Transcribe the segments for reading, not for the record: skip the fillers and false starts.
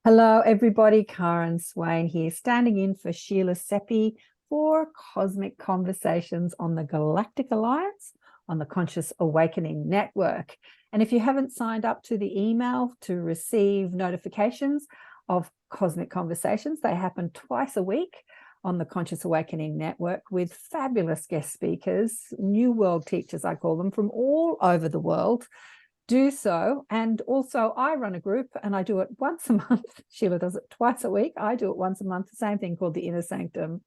Hello, everybody. Karen Swain here, standing in for Sheila Seppi for Cosmic Conversations on the Galactic Alliance on the Conscious Awakening Network. And if you haven't signed up to the email to receive notifications of Cosmic Conversations, they happen twice a week on the Conscious Awakening Network with fabulous guest speakers, New World teachers, I call them, from all over the world. Do so. And also I run a group and I do it once a month. Sheila does it twice a week. I do it once a month, the same thing called the Inner Sanctum.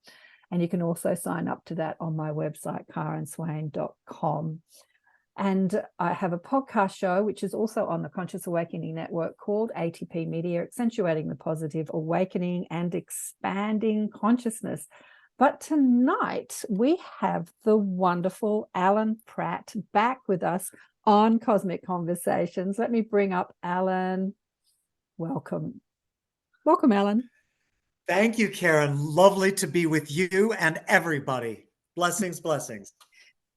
And you can also sign up to that on my website, karenswain.com. And I have a podcast show, which is also on the Conscious Awakening Network called ATP Media, Accentuating the Positive, Awakening and Expanding Consciousness. But tonight we have the wonderful Alan Pratt back with us on Cosmic Conversations. Let me bring up Alan. Welcome. Welcome, Alan. Thank you, Karen. Lovely to be with you and everybody. Blessings, blessings.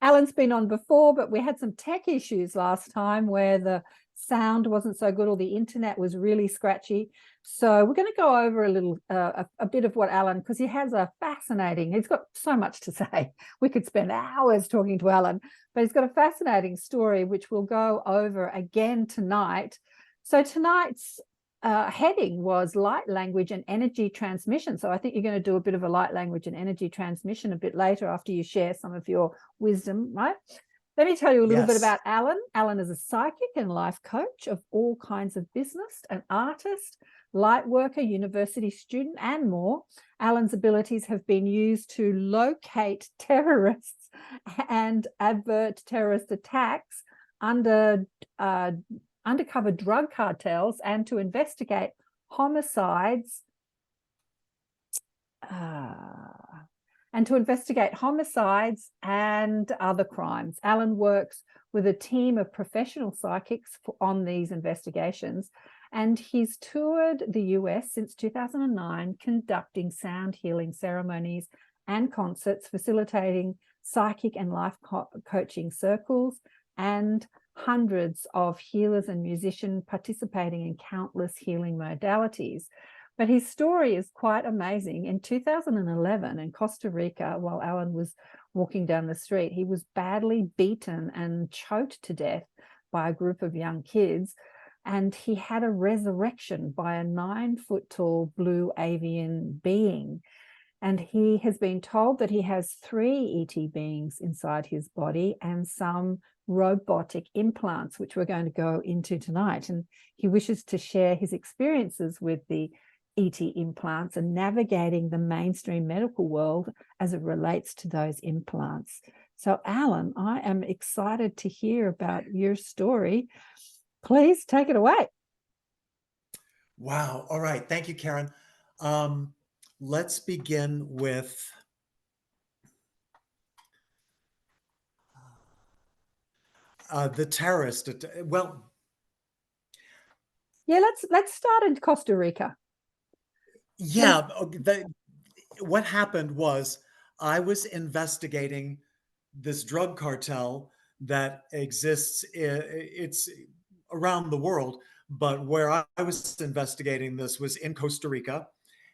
Alan's been on before, but we had some tech issues last time where the sound wasn't so good or the internet was really scratchy. So we're going to go over a little, a bit of what Alan, because he has a fascinating, he's got so much to say. We could spend hours talking to Alan, but he's got a fascinating story, which we'll go over again tonight. So tonight's heading was light language and energy transmission. So I think you're going to do a bit of a light language and energy transmission a bit later after you share some of your wisdom, right? Let me tell you a little bit about Alan. Alan is a psychic and life coach of all kinds of business, an artist, light worker, university student, and more. Alan's abilities have been used to locate terrorists and avert terrorist attacks under undercover drug cartels and to investigate homicides and other crimes. Alan works with a team of professional psychics on these investigations, and he's toured the US since 2009, conducting sound healing ceremonies and concerts, facilitating psychic and life coaching circles, and hundreds of healers and musicians participating in countless healing modalities. But his story is quite amazing. In 2011 in Costa Rica, while Alan was walking down the street, he was badly beaten and choked to death by a group of young kids. And he had a resurrection by a 9-foot-tall blue avian being. And he has been told that he has 3 ET beings inside his body and some robotic implants, which we're going to go into tonight. And he wishes to share his experiences with the ET implants and navigating the mainstream medical world as it relates to those implants. So, Alan, I am excited to hear about your story. Please take it away. Wow. All right. Thank you, Karen. Let's begin with the terrorist. Well, yeah, let's start in Costa Rica. Yeah, what happened was I was investigating this drug cartel that exists. It's around the world, but where I was investigating this was in Costa Rica,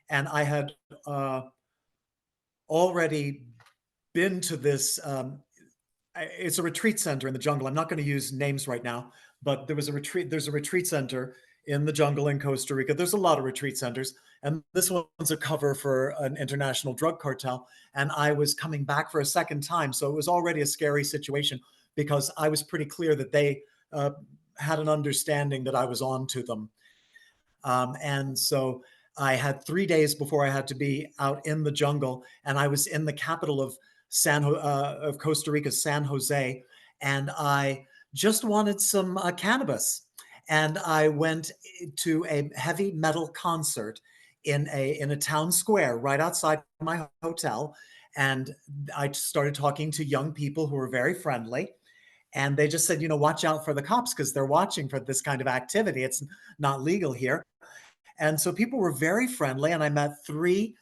and I had already been to this. It's a retreat center in the jungle. I'm not going to use names right now, but there's a retreat center in the jungle in Costa Rica. There's a lot of retreat centers, and this one's a cover for an international drug cartel. And I was coming back for a second time, so it was already a scary situation because I was pretty clear that they had an understanding that I was on to them. And so I had 3 days before I had to be out in the jungle, and I was in the capital of Costa Rica, San Jose, and I just wanted some cannabis. And I went to a heavy metal concert in a town square right outside my hotel. And I started talking to young people who were very friendly. And they just said, watch out for the cops because they're watching for this kind of activity. It's not legal here. And so people were very friendly. And I met 3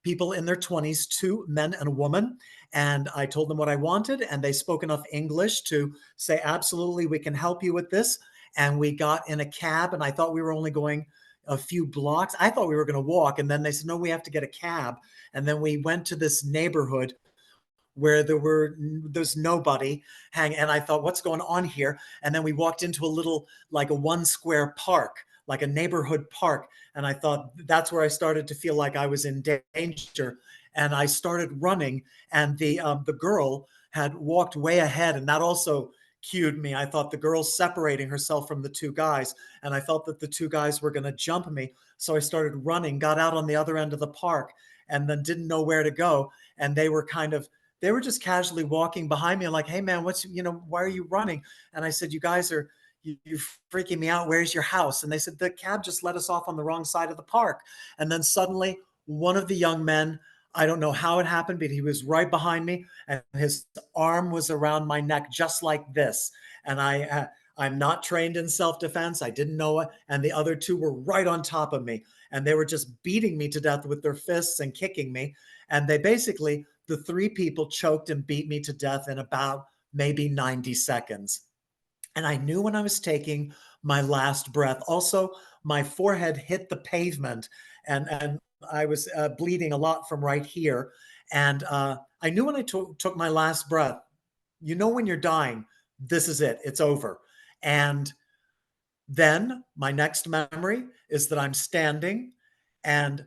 people in their 20s, 2 men and a woman. And I told them what I wanted. And they spoke enough English to say, absolutely, we can help you with this. And we got in a cab, and I thought we were only going a few blocks. I thought we were going to walk. And then they said, no, we have to get a cab. And then we went to this neighborhood where there's nobody hanging. And I thought, what's going on here? And then we walked into a little, like a 1 square park, like a neighborhood park. And I thought that's where I started to feel like I was in danger. And I started running, and the girl had walked way ahead, and that also cued me. I thought the girl's separating herself from the two guys, and I felt that the two guys were going to jump me. So I started running, got out on the other end of the park, and then didn't know where to go. And they were just casually walking behind me, like, hey man, why are you running? And I said, you guys are, you're freaking me out. Where's your house? And they said, the cab just let us off on the wrong side of the park. And then suddenly one of the young men, I don't know how it happened, but he was right behind me, and his arm was around my neck just like this. And I'm not trained in self-defense. I didn't know it. And the other two were right on top of me, and they were just beating me to death with their fists and kicking me. And the three people choked and beat me to death in about maybe 90 seconds. And I knew when I was taking my last breath. Also, my forehead hit the pavement, and I was bleeding a lot from right here. And I knew when I took my last breath, when you're dying, this is it, it's over. And then my next memory is that I'm standing, and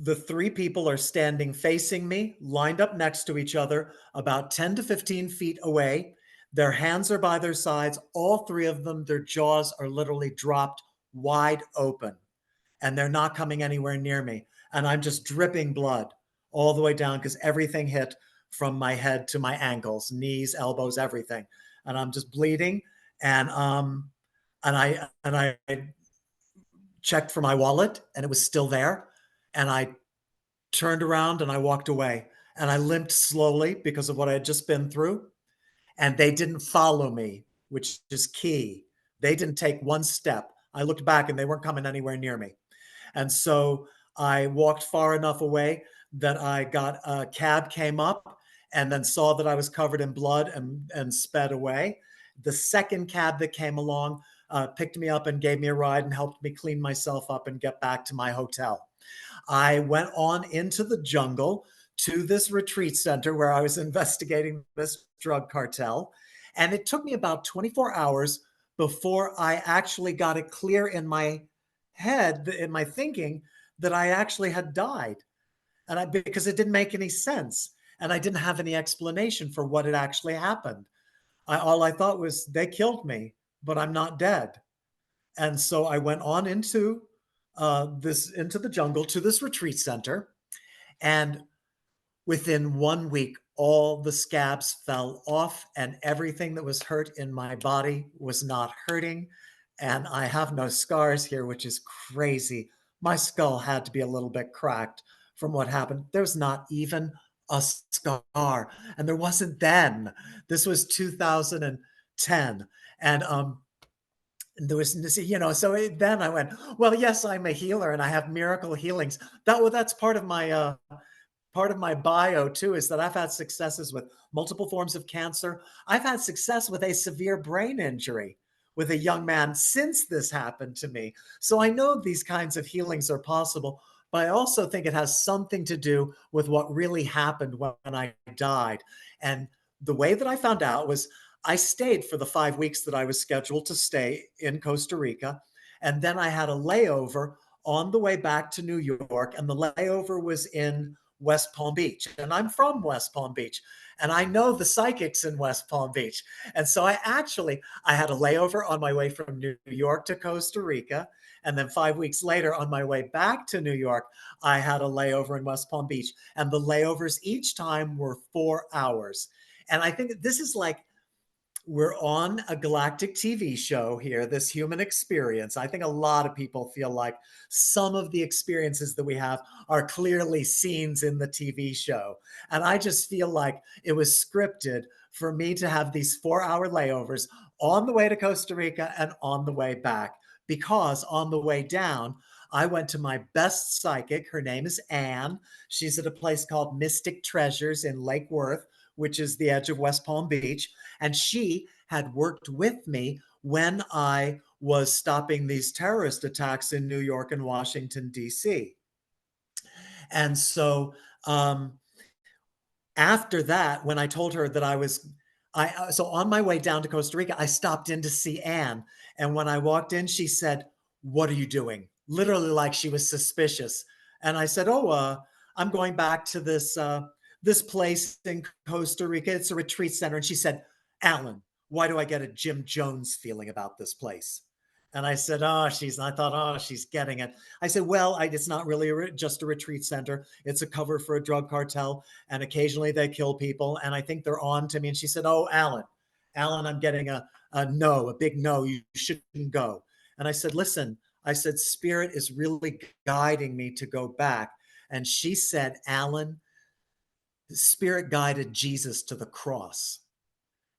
the three people are standing facing me, lined up next to each other, about 10 to 15 feet away. Their hands are by their sides. All three of them, their jaws are literally dropped wide open, and they're not coming anywhere near me. And I'm just dripping blood all the way down, because everything hit from my head to my ankles, knees, elbows, everything. And I'm just bleeding. And I checked for my wallet, and it was still there. And I turned around and I walked away, and I limped slowly because of what I had just been through. And they didn't follow me, which is key. They didn't take one step. I looked back, and they weren't coming anywhere near me. And so I walked far enough away that a cab came up, and then saw that I was covered in blood, and sped away. The second cab that came along picked me up and gave me a ride and helped me clean myself up and get back to my hotel. I went on into the jungle to this retreat center where I was investigating this drug cartel. And it took me about 24 hours before I actually got it clear in my head, in my thinking, that I actually had died. Because it didn't make any sense. And I didn't have any explanation for what had actually happened. All I thought was, they killed me, but I'm not dead. And so I went on into the jungle to this retreat center. And within 1 week, all the scabs fell off, and everything that was hurt in my body was not hurting. And I have no scars here, which is crazy. My skull had to be a little bit cracked from what happened. There's not even a scar. And there wasn't then. This was 2010. And there was, so then I went, well, yes, I'm a healer and I have miracle healings. That's part of my bio too, is that I've had successes with multiple forms of cancer. I've had success with a severe brain injury with a young man since this happened to me. So I know these kinds of healings are possible, but I also think it has something to do with what really happened when I died. And the way that I found out was, I stayed for the 5 weeks that I was scheduled to stay in Costa Rica. And then I had a layover on the way back to New York. And the layover was in West Palm Beach. And I'm from West Palm Beach. And I know the psychics in West Palm Beach. And so I had a layover on my way from New York to Costa Rica. And then 5 weeks later, on my way back to New York, I had a layover in West Palm Beach. And the layovers each time were 4 hours. And I think this is like, we're on a galactic TV show here, this human experience. I think a lot of people feel like some of the experiences that we have are clearly scenes in the TV show. And I just feel like it was scripted for me to have these 4-hour layovers on the way to Costa Rica and on the way back. Because on the way down, I went to my best psychic. Her name is Anne. She's at a place called Mystic Treasures in Lake Worth, which is the edge of West Palm Beach. And she had worked with me when I was stopping these terrorist attacks in New York and Washington, D.C. And so after that, when I told her that so on my way down to Costa Rica, I stopped in to see Anne. And when I walked in, she said, "What are you doing?" Literally like she was suspicious. And I said, "Oh, I'm going back to this place in Costa Rica. It's a retreat center." And she said, "Alan, why do I get a Jim Jones feeling about this place?" And I said, I thought, oh, she's getting it. I said, well, it's not really just a retreat center. It's a cover for a drug cartel. And occasionally they kill people. And I think they're on to me. And she said, "Oh, Alan, I'm getting a no, a big no. You shouldn't go." And I said, "Listen," I said, "Spirit is really guiding me to go back." And she said, "Alan, Spirit guided Jesus to the cross."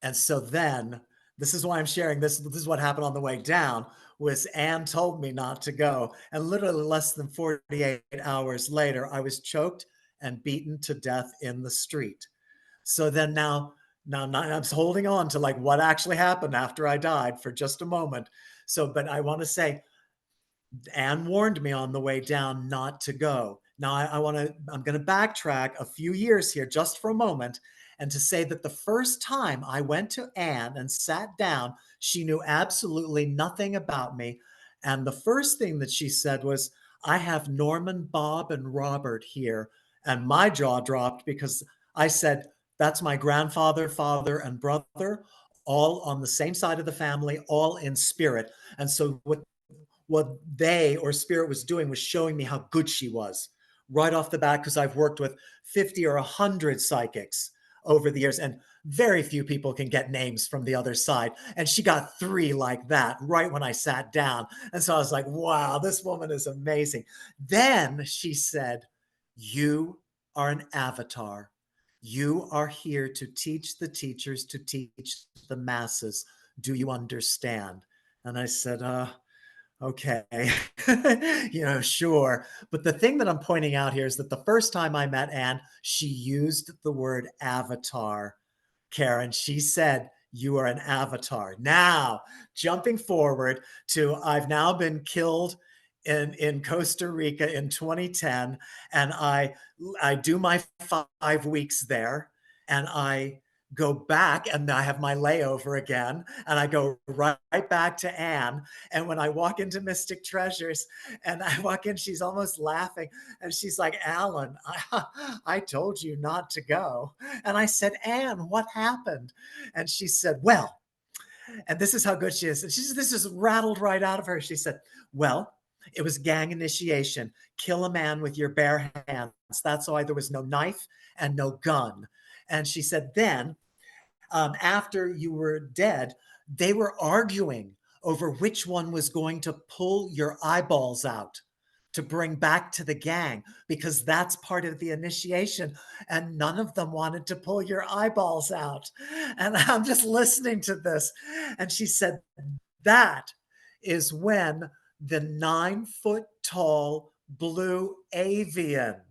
And so then, this is why I'm sharing this. This is what happened on the way down. Was Anne told me not to go, and literally less than 48 hours later, I was choked and beaten to death in the street. So then now I'm holding on to like what actually happened after I died for just a moment. So, but I want to say, Anne warned me on the way down not to go. Now I'm going to backtrack a few years here just for a moment and to say that the first time I went to Anne and sat down, she knew absolutely nothing about me. And the first thing that she said was, "I have Norman, Bob, and Robert here." And my jaw dropped because I said, "That's my grandfather, father, and brother, all on the same side of the family, all in spirit." And so what they or spirit was doing was showing me how good she was right off the bat, because I've worked with 50 or 100 psychics over the years, and very few people can get names from the other side. And she got 3 like that right when I sat down. And so I was like, wow, this woman is amazing. Then she said, "You are an avatar. You are here to teach the teachers, to teach the masses. Do you understand?" And I said, "Okay, sure." But the thing that I'm pointing out here is that the first time I met Anne, she used the word avatar. Karen, she said, "You are an avatar." Now, jumping forward to I've now been killed in Costa Rica in 2010, and I do my 5 weeks there, and I go back and I have my layover again, and I go right back to Anne. And when I walk into Mystic Treasures and I walk in, she's almost laughing. And she's like, "Alan, I told you not to go." And I said, "Anne, what happened?" And she said, "Well," and this is how good she is. And this is rattled right out of her. She said, "Well, it was gang initiation. Kill a man with your bare hands. That's why there was no knife and no gun." And she said, then after you were dead, they were arguing over which one was going to pull your eyeballs out to bring back to the gang, because that's part of the initiation. And none of them wanted to pull your eyeballs out. And I'm just listening to this. And she said, that is when the 9-foot tall blue avian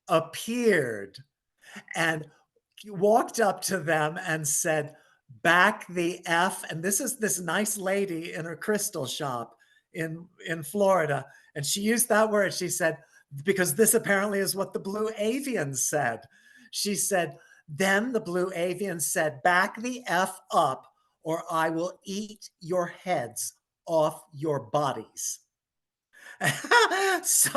appeared and walked up to them and said, "Back the F." And this is this nice lady in a crystal shop in Florida. And she used that word. She said, because this apparently is what the blue avian said. She said, then the blue avian said, "Back the F up, or I will eat your heads off your bodies." So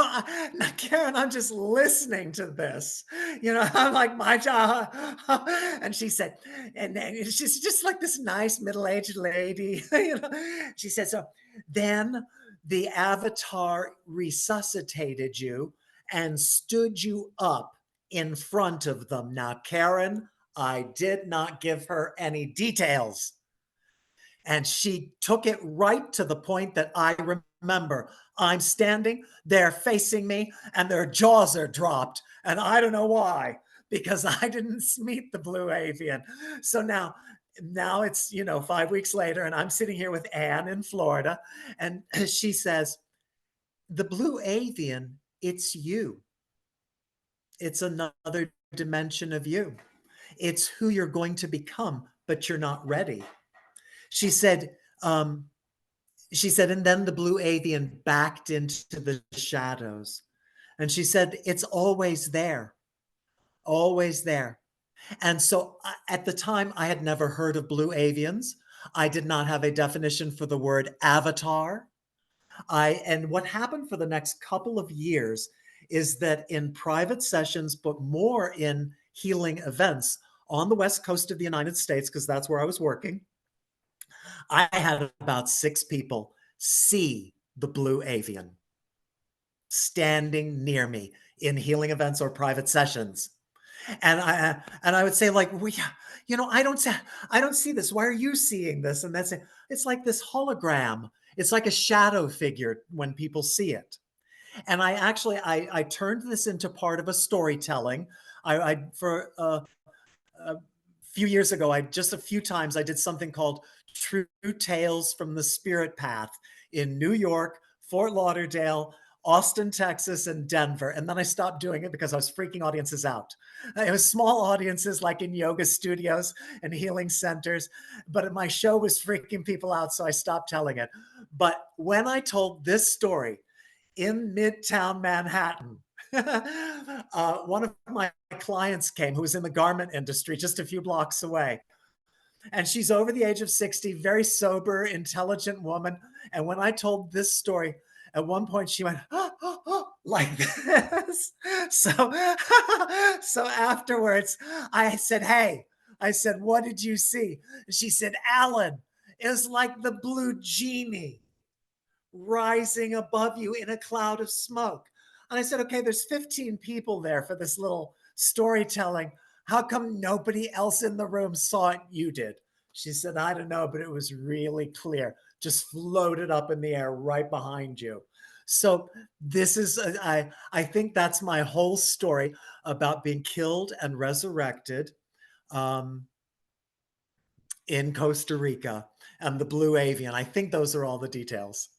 now, Karen, I'm just listening to this. I'm like, my job. And she said, and she's just like this nice middle-aged lady. She said, so then the avatar resuscitated you and stood you up in front of them. Now, Karen, I did not give her any details. And she took it right to the point that I remember. I'm standing, they're facing me, and their jaws are dropped. And I don't know why, because I didn't meet the blue avian. So now it's, 5 weeks later, and I'm sitting here with Anne in Florida, and she says, "The blue avian, it's you. It's another dimension of you. It's who you're going to become, but you're not ready." She said, She said, and then the blue avian backed into the shadows. And she said, it's always there, always there. And so at the time, I had never heard of blue avians. I did not have a definition for the word avatar. And what happened for the next couple of years is that in private sessions, but more in healing events on the West Coast of the United States, because that's where I was working, I had about 6 people see the blue avian standing near me in healing events or private sessions. And I would say, like, well, yeah, I don't see this. Why are you seeing this? And that's it. It's like this hologram. It's like a shadow figure when people see it. And I turned this into part of a storytelling. I for a few years ago, just a few times I did something called True Tales from the Spirit Path in New York, Fort Lauderdale, Austin, Texas, and Denver. And then I stopped doing it because I was freaking audiences out. It was small audiences like in yoga studios and healing centers, but my show was freaking people out, so I stopped telling it. But when I told this story in Midtown Manhattan, one of my clients came who was in the garment industry just a few blocks away. And she's over the age of 60, very sober, intelligent woman. And when I told this story, at one point she went, oh, oh, oh, like this. So, so afterwards, I said, hey, I said, what did you see? And she said, Alan, it was like the blue genie rising above you in a cloud of smoke. And I said, okay, there's 15 people there for this little storytelling. How come nobody else in the room saw it? You did. She said, I don't know, but it was really clear, just floated up in the air right behind you. So this is, I think that's my whole story about being killed and resurrected um, in Costa Rica and the blue avian. I think those are all the details.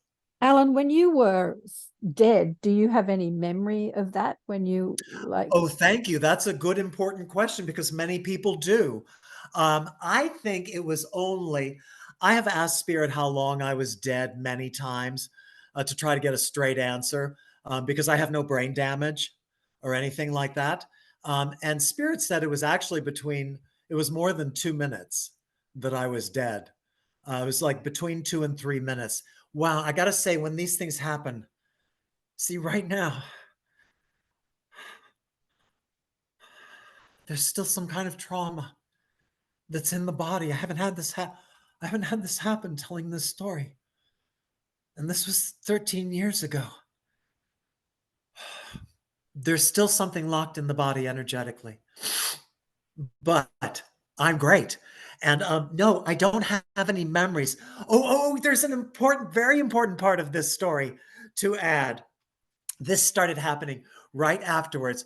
Alan, when you were dead, do you have any memory of that when you like? Oh, thank you. That's a good, important question because many people do. I think it was only, I have asked Spirit how long I was dead many times to try to get a straight answer because I have no brain damage or anything like that. And Spirit said it was actually it was more than 2 minutes that I was dead. It was like between 2 and 3 minutes. Wow. I got to say, when these things happen, see, right now, there's still some kind of trauma that's in the body. I haven't had this happen telling this story. And this was 13 years ago. There's still something locked in the body energetically. But I'm great. And no, I don't have any memories. There's an important, very important part of this story to add. This started happening right afterwards.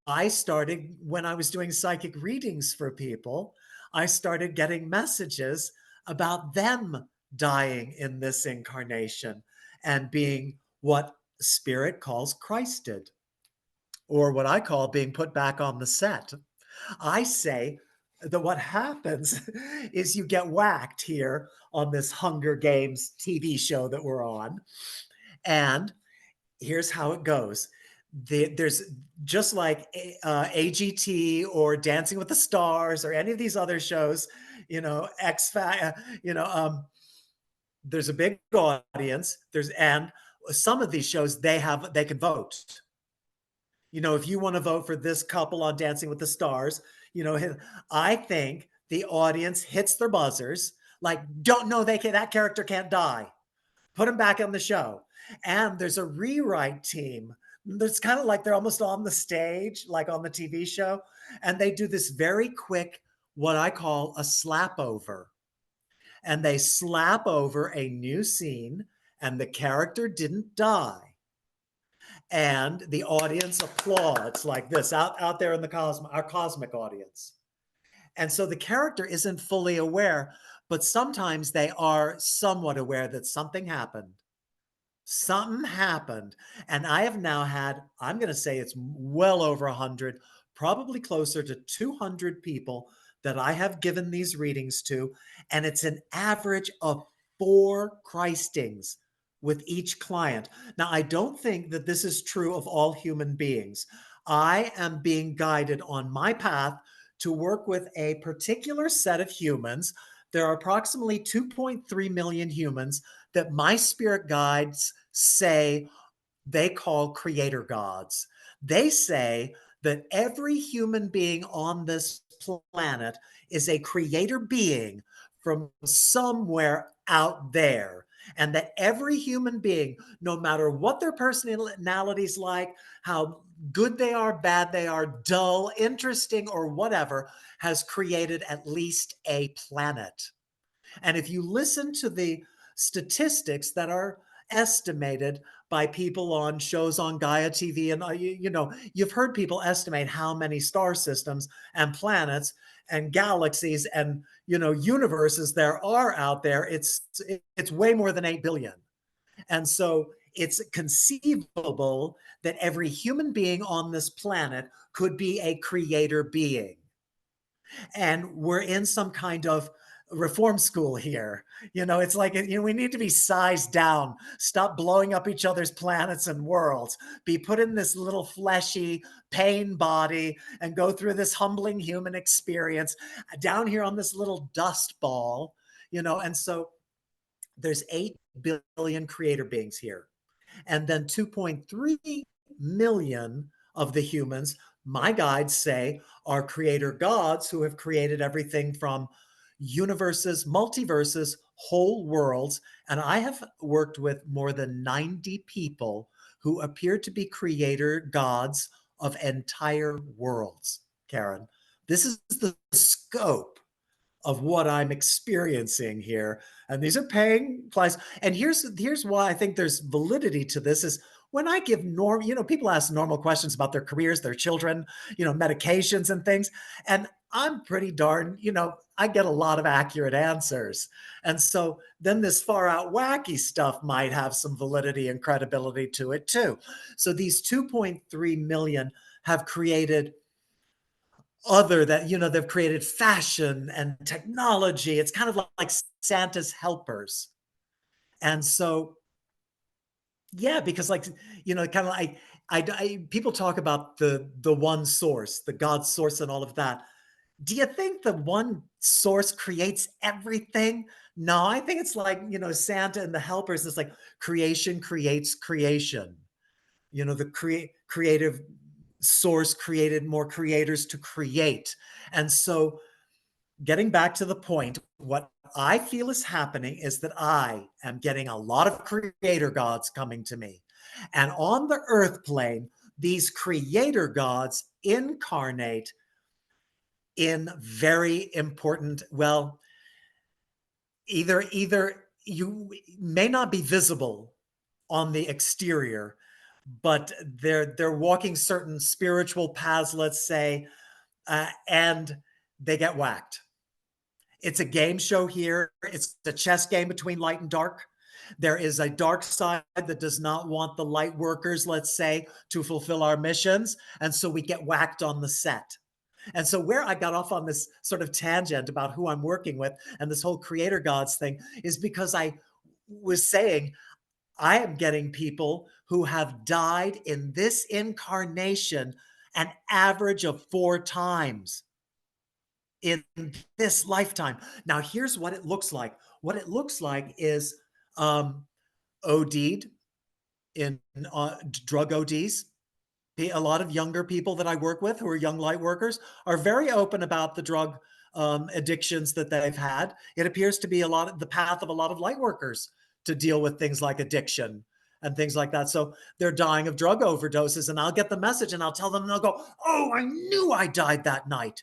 I started, when I was doing psychic readings for people, I started getting messages about them dying in this incarnation and being what Spirit calls Christed, or what I call being put back on the set. I say that what happens is you get whacked here on this Hunger Games TV show that we're on. And here's how it goes. There's just like AGT or Dancing with the Stars or any of these other shows, X Factor, there's a big audience. And some of these shows they can vote. If you want to vote for this couple on Dancing with the Stars, I think the audience hits their buzzers like, don't know that character can't die. Put them back on the show. And there's a rewrite team. It's kind of like they're almost on the stage, like on the TV show. And they do this very quick, what I call a slap over. And they slap over a new scene, and the character didn't die. And the audience applauds like this out there in our cosmic audience. And so the character isn't fully aware, but sometimes they are somewhat aware that something happened. Something happened. And I have now had, I'm going to say it's well over 100, probably closer to 200 people that I have given these readings to. And it's an average of 4 Christings with each client. Now, I don't think that this is true of all human beings. I am being guided on my path to work with a particular set of humans. There are approximately 2.3 million humans that my spirit guides say they call creator gods. They say that every human being on this planet is a creator being from somewhere out there. And that every human being, no matter what their personality's like, how good they are, bad they are, dull, interesting, or whatever, has created at least a planet. And if you listen to the statistics that are estimated by people on shows on Gaia TV, and you've heard people estimate how many star systems and planets and galaxies and universes there are out there. It's way more than 8 billion. And so it's conceivable that every human being on this planet could be a creator being. And we're in some kind of reform school here. It's like, we need to be sized down, stop blowing up each other's planets and worlds, be put in this little fleshy pain body and go through this humbling human experience down here on this little dust ball, and so there's 8 billion creator beings here. And then 2.3 million of the humans, my guides say, are creator gods who have created everything from universes, multiverses, whole worlds. And I have worked with more than 90 people who appear to be creator gods of entire worlds, Karen. This is the scope of what I'm experiencing here. And these are paying clients. And here's why I think there's validity to this is when I give people ask normal questions about their careers, their children, medications and things. And I'm pretty darn, I get a lot of accurate answers. And so then this far out wacky stuff might have some validity and credibility to it too. So these 2.3 million have created they've created fashion and technology. It's kind of like Santa's helpers. And so, yeah, because kind of like people talk about the one source, the God source and all of that. Do you think the one source creates everything? No, I think it's like, Santa and the helpers. It's like creation creates creation. The creative source created more creators to create. And so getting back to the point, what I feel is happening is that I am getting a lot of creator gods coming to me. And on the earth plane, these creator gods incarnate in very important, either you may not be visible on the exterior, but they're walking certain spiritual paths, let's say, and they get whacked. It's a game show here. It's a chess game between light and dark. There is a dark side that does not want the light workers, let's say, to fulfill our missions. And so we get whacked on the set. And so where I got off on this sort of tangent about who I'm working with and this whole creator gods thing is because I was saying I am getting people who have died in this incarnation an average of 4 times in this lifetime. Now, here's what it looks like. What it looks like is OD'd in drug ODs. A lot of younger people that I work with who are young light workers are very open about the drug addictions that they've had. It appears to be the path of a lot of light workers to deal with things like addiction and things like that. So they're dying of drug overdoses, and I'll get the message and I'll tell them, and they'll go, "Oh, I knew I died that night.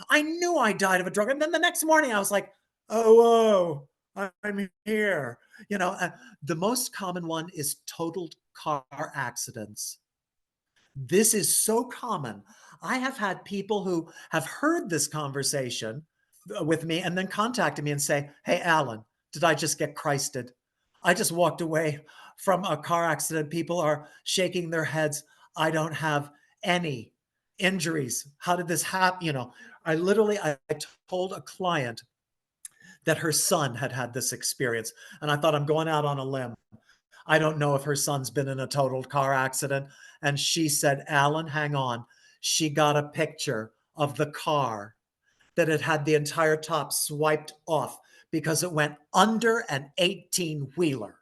I knew I died of a drug." And then the next morning I was like, "Oh, I'm here." The most common one is totaled car accidents. This is so common. I have had people who have heard this conversation with me and then contacted me and say, "Hey, Alan, did I just get Christed? I just walked away from a car accident. People are shaking their heads. I don't have any injuries. How did this happen?" I told a client that her son had had this experience. And I thought, I'm going out on a limb. I don't know if her son's been in a total car accident. And she said, Alan, hang on. She got a picture of the car that had had the entire top swiped off because it went under an 18-wheeler.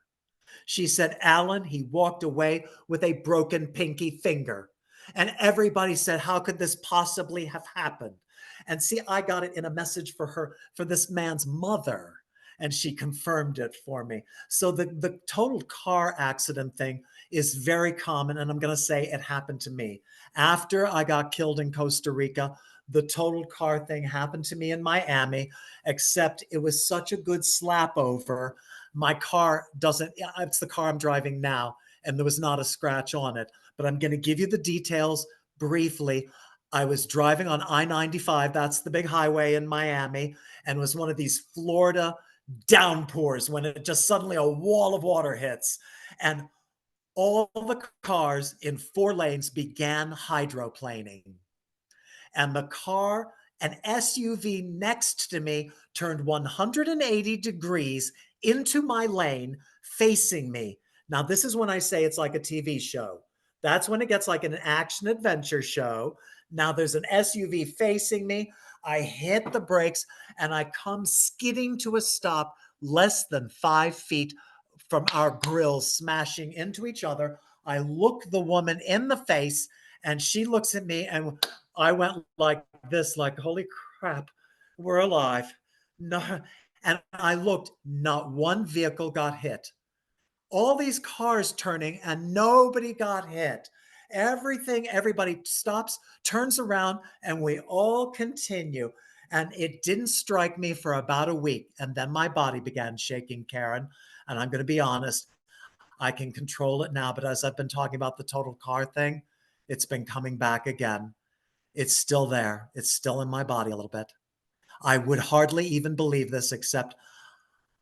She said, Alan, he walked away with a broken pinky finger. And everybody said, how could this possibly have happened? And see, I got it in a message for her, for this man's mother. And she confirmed it for me. So the total car accident thing is very common. And I'm going to say it happened to me. After I got killed in Costa Rica, the total car thing happened to me in Miami, except it was such a good slap over. My car doesn't, it's the car I'm driving now, and there was not a scratch on it. But I'm going to give you the details briefly. I was driving on I-95, that's the big highway in Miami, and it was one of these Florida downpours when it just suddenly a wall of water hits. And all the cars in 4 lanes began hydroplaning. And the car, an SUV next to me, turned 180 degrees into my lane facing me. Now, this is when I say it's like a TV show. That's when it gets like an action adventure show. Now there's an SUV facing me. I hit the brakes and I come skidding to a stop less than 5 feet from our grills smashing into each other. I look the woman in the face and she looks at me and I went like this, like, holy crap, we're alive. No. And I looked, not one vehicle got hit. All these cars turning and nobody got hit. Everybody stops, turns around, and we all continue. And it didn't strike me for about a week. And then my body began shaking, Karen. And I'm going to be honest, I can control it now. But as I've been talking about the total car thing, it's been coming back again. It's still there. It's still in my body a little bit. I would hardly even believe this, except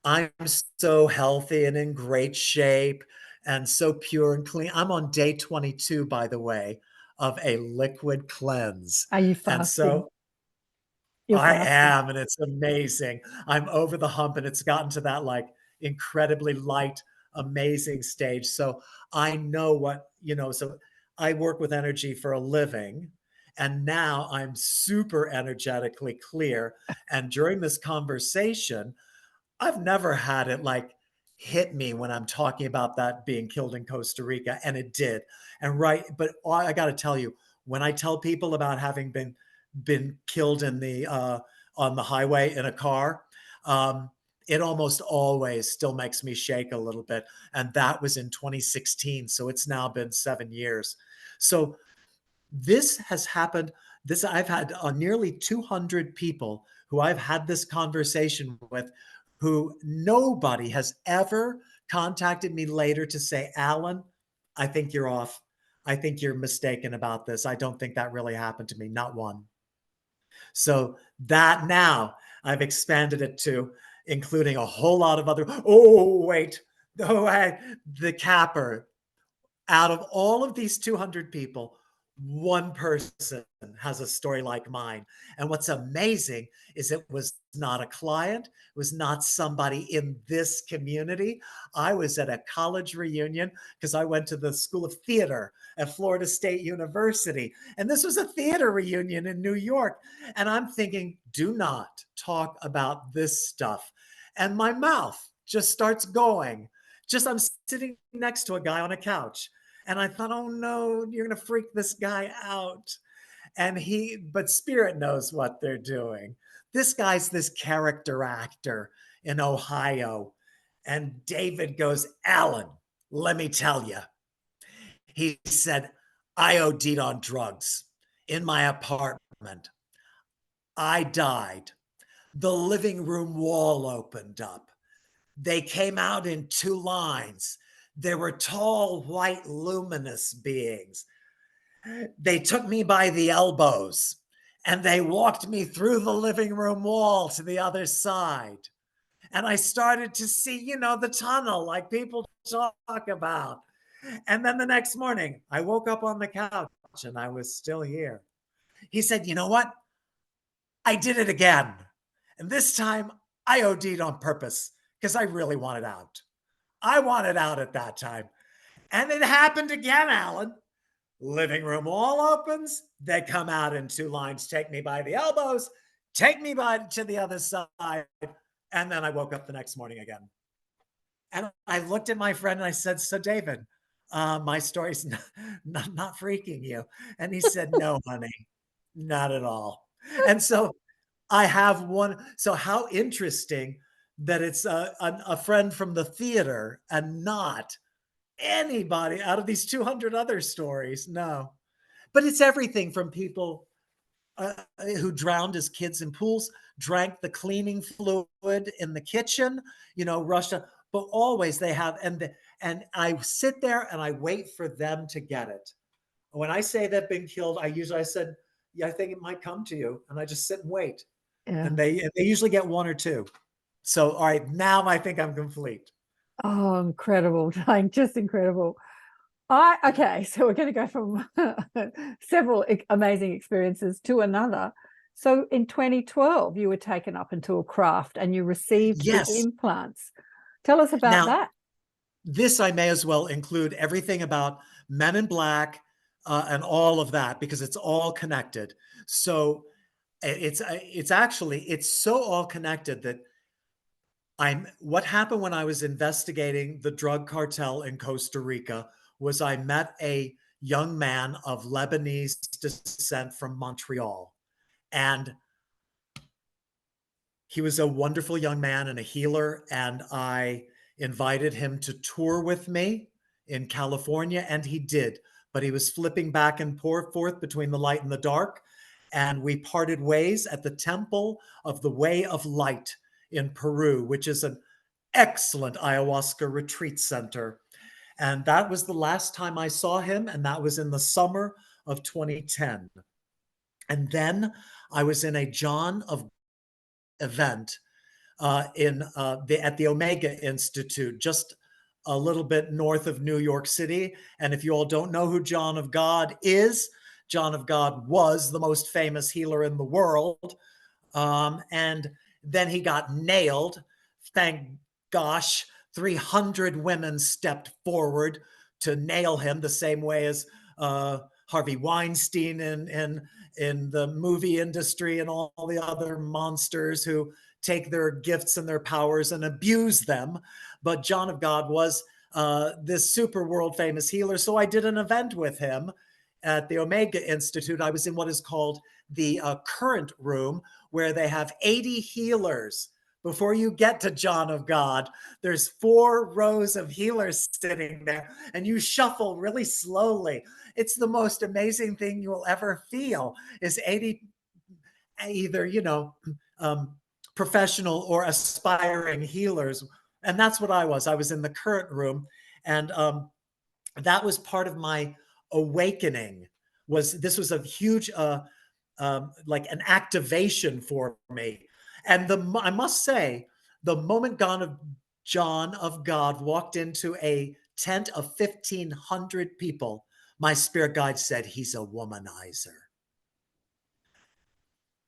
I'm so healthy and in great shape and so pure and clean. I'm on day 22, by the way, of a liquid cleanse. Are you And fasting? so You're I fasting. am, and it's amazing. I'm over the hump, and it's gotten to that like incredibly light, amazing stage. So I know what, so I work with energy for a living. And now I'm super energetically clear. And during this conversation, I've never had it like hit me when I'm talking about that being killed in Costa Rica, and it did. And but I got to tell you, when I tell people about having been killed in the on the highway in a car, um, it almost always still makes me shake a little bit. And that was in 2016, so it's now been 7 years. So this has happened. This I've had nearly 200 people who I've had this conversation with, who nobody has ever contacted me later to say, Alan, I think you're off. I think you're mistaken about this. I don't think that really happened to me. Not one. So that now I've expanded it to including a whole lot of other. Oh, wait. Oh, the capper, out of all of these 200 people, one person has a story like mine. And what's amazing is it was not a client, it was not somebody in this community. I was at a college reunion because I went to the School of Theater at Florida State University. And this was a theater reunion in New York. And I'm thinking, do not talk about this stuff. And my mouth just starts going. Just I'm sitting next to a guy on a couch. And I thought, oh no, you're going to freak this guy out. But Spirit knows what they're doing. This guy's this character actor in Ohio. And David goes, Alan, let me tell you. He said, I OD'd on drugs in my apartment. I died. The living room wall opened up. They came out in 2 lines. They were tall, white, luminous beings. They took me by the elbows and they walked me through the living room wall to the other side. And I started to see, the tunnel like people talk about. And then the next morning, I woke up on the couch and I was still here. He said, you know what? I did it again. And this time I OD'd on purpose because I really wanted out. I wanted out at that time. And it happened again, Alan. Living room wall opens. They come out in two lines, take me by the elbows, take me by to the other side. And then I woke up the next morning again. And I looked at my friend and I said, so David, my story's not freaking you. And he said, no, honey, not at all. And so I have one. So how interesting that it's a friend from the theater and not anybody out of these 200 other stories. No, but it's everything from people who drowned as kids in pools, drank the cleaning fluid in the kitchen, rushed up, but always they have, and I sit there and I wait for them to get it. When I say they've been killed, I said, yeah, I think it might come to you. And I just sit and wait. Yeah. And they usually get one or two. So, all right, now I think I'm complete. Oh, incredible. Like, just incredible. Okay, so we're going to go from several amazing experiences to another. So in 2012, you were taken up into a craft and you received the Yes. implants. Tell us about Now, that. this I may as well include everything about Men in Black and all of that because it's all connected. So it's actually it's so all connected that what happened when I was investigating the drug cartel in Costa Rica was I met a young man of Lebanese descent from Montreal. And he was a wonderful young man and a healer. And I invited him to tour with me in California, and he did. But he was flipping back and forth between the light and the dark. And we parted ways at the Temple of the Way of Light in Peru, which is an excellent ayahuasca retreat center. And that was the last time I saw him. And that was in the summer of 2010. And then I was in a John of event at the Omega Institute, just a little bit north of New York City. And if you all don't know who John of God is, John of God was the most famous healer in the world. And then he got nailed. Thank gosh, 300 women stepped forward to nail him the same way as Harvey Weinstein in the movie industry and all the other monsters who take their gifts and their powers and abuse them. But John of God was this super world famous healer. So I did an event with him at the Omega Institute. I was in what is called the current room, where they have 80 healers. Before you get to John of God, there's 4 rows of healers sitting there, and you shuffle really slowly. It's the most amazing thing you will ever feel is 80 either, professional or aspiring healers. And that's what I was. I was in the current room. And that was part of my awakening. This was a huge, like an activation for me. And I must say, the moment John of God walked into a tent of 1,500 people, my spirit guide said, he's a womanizer.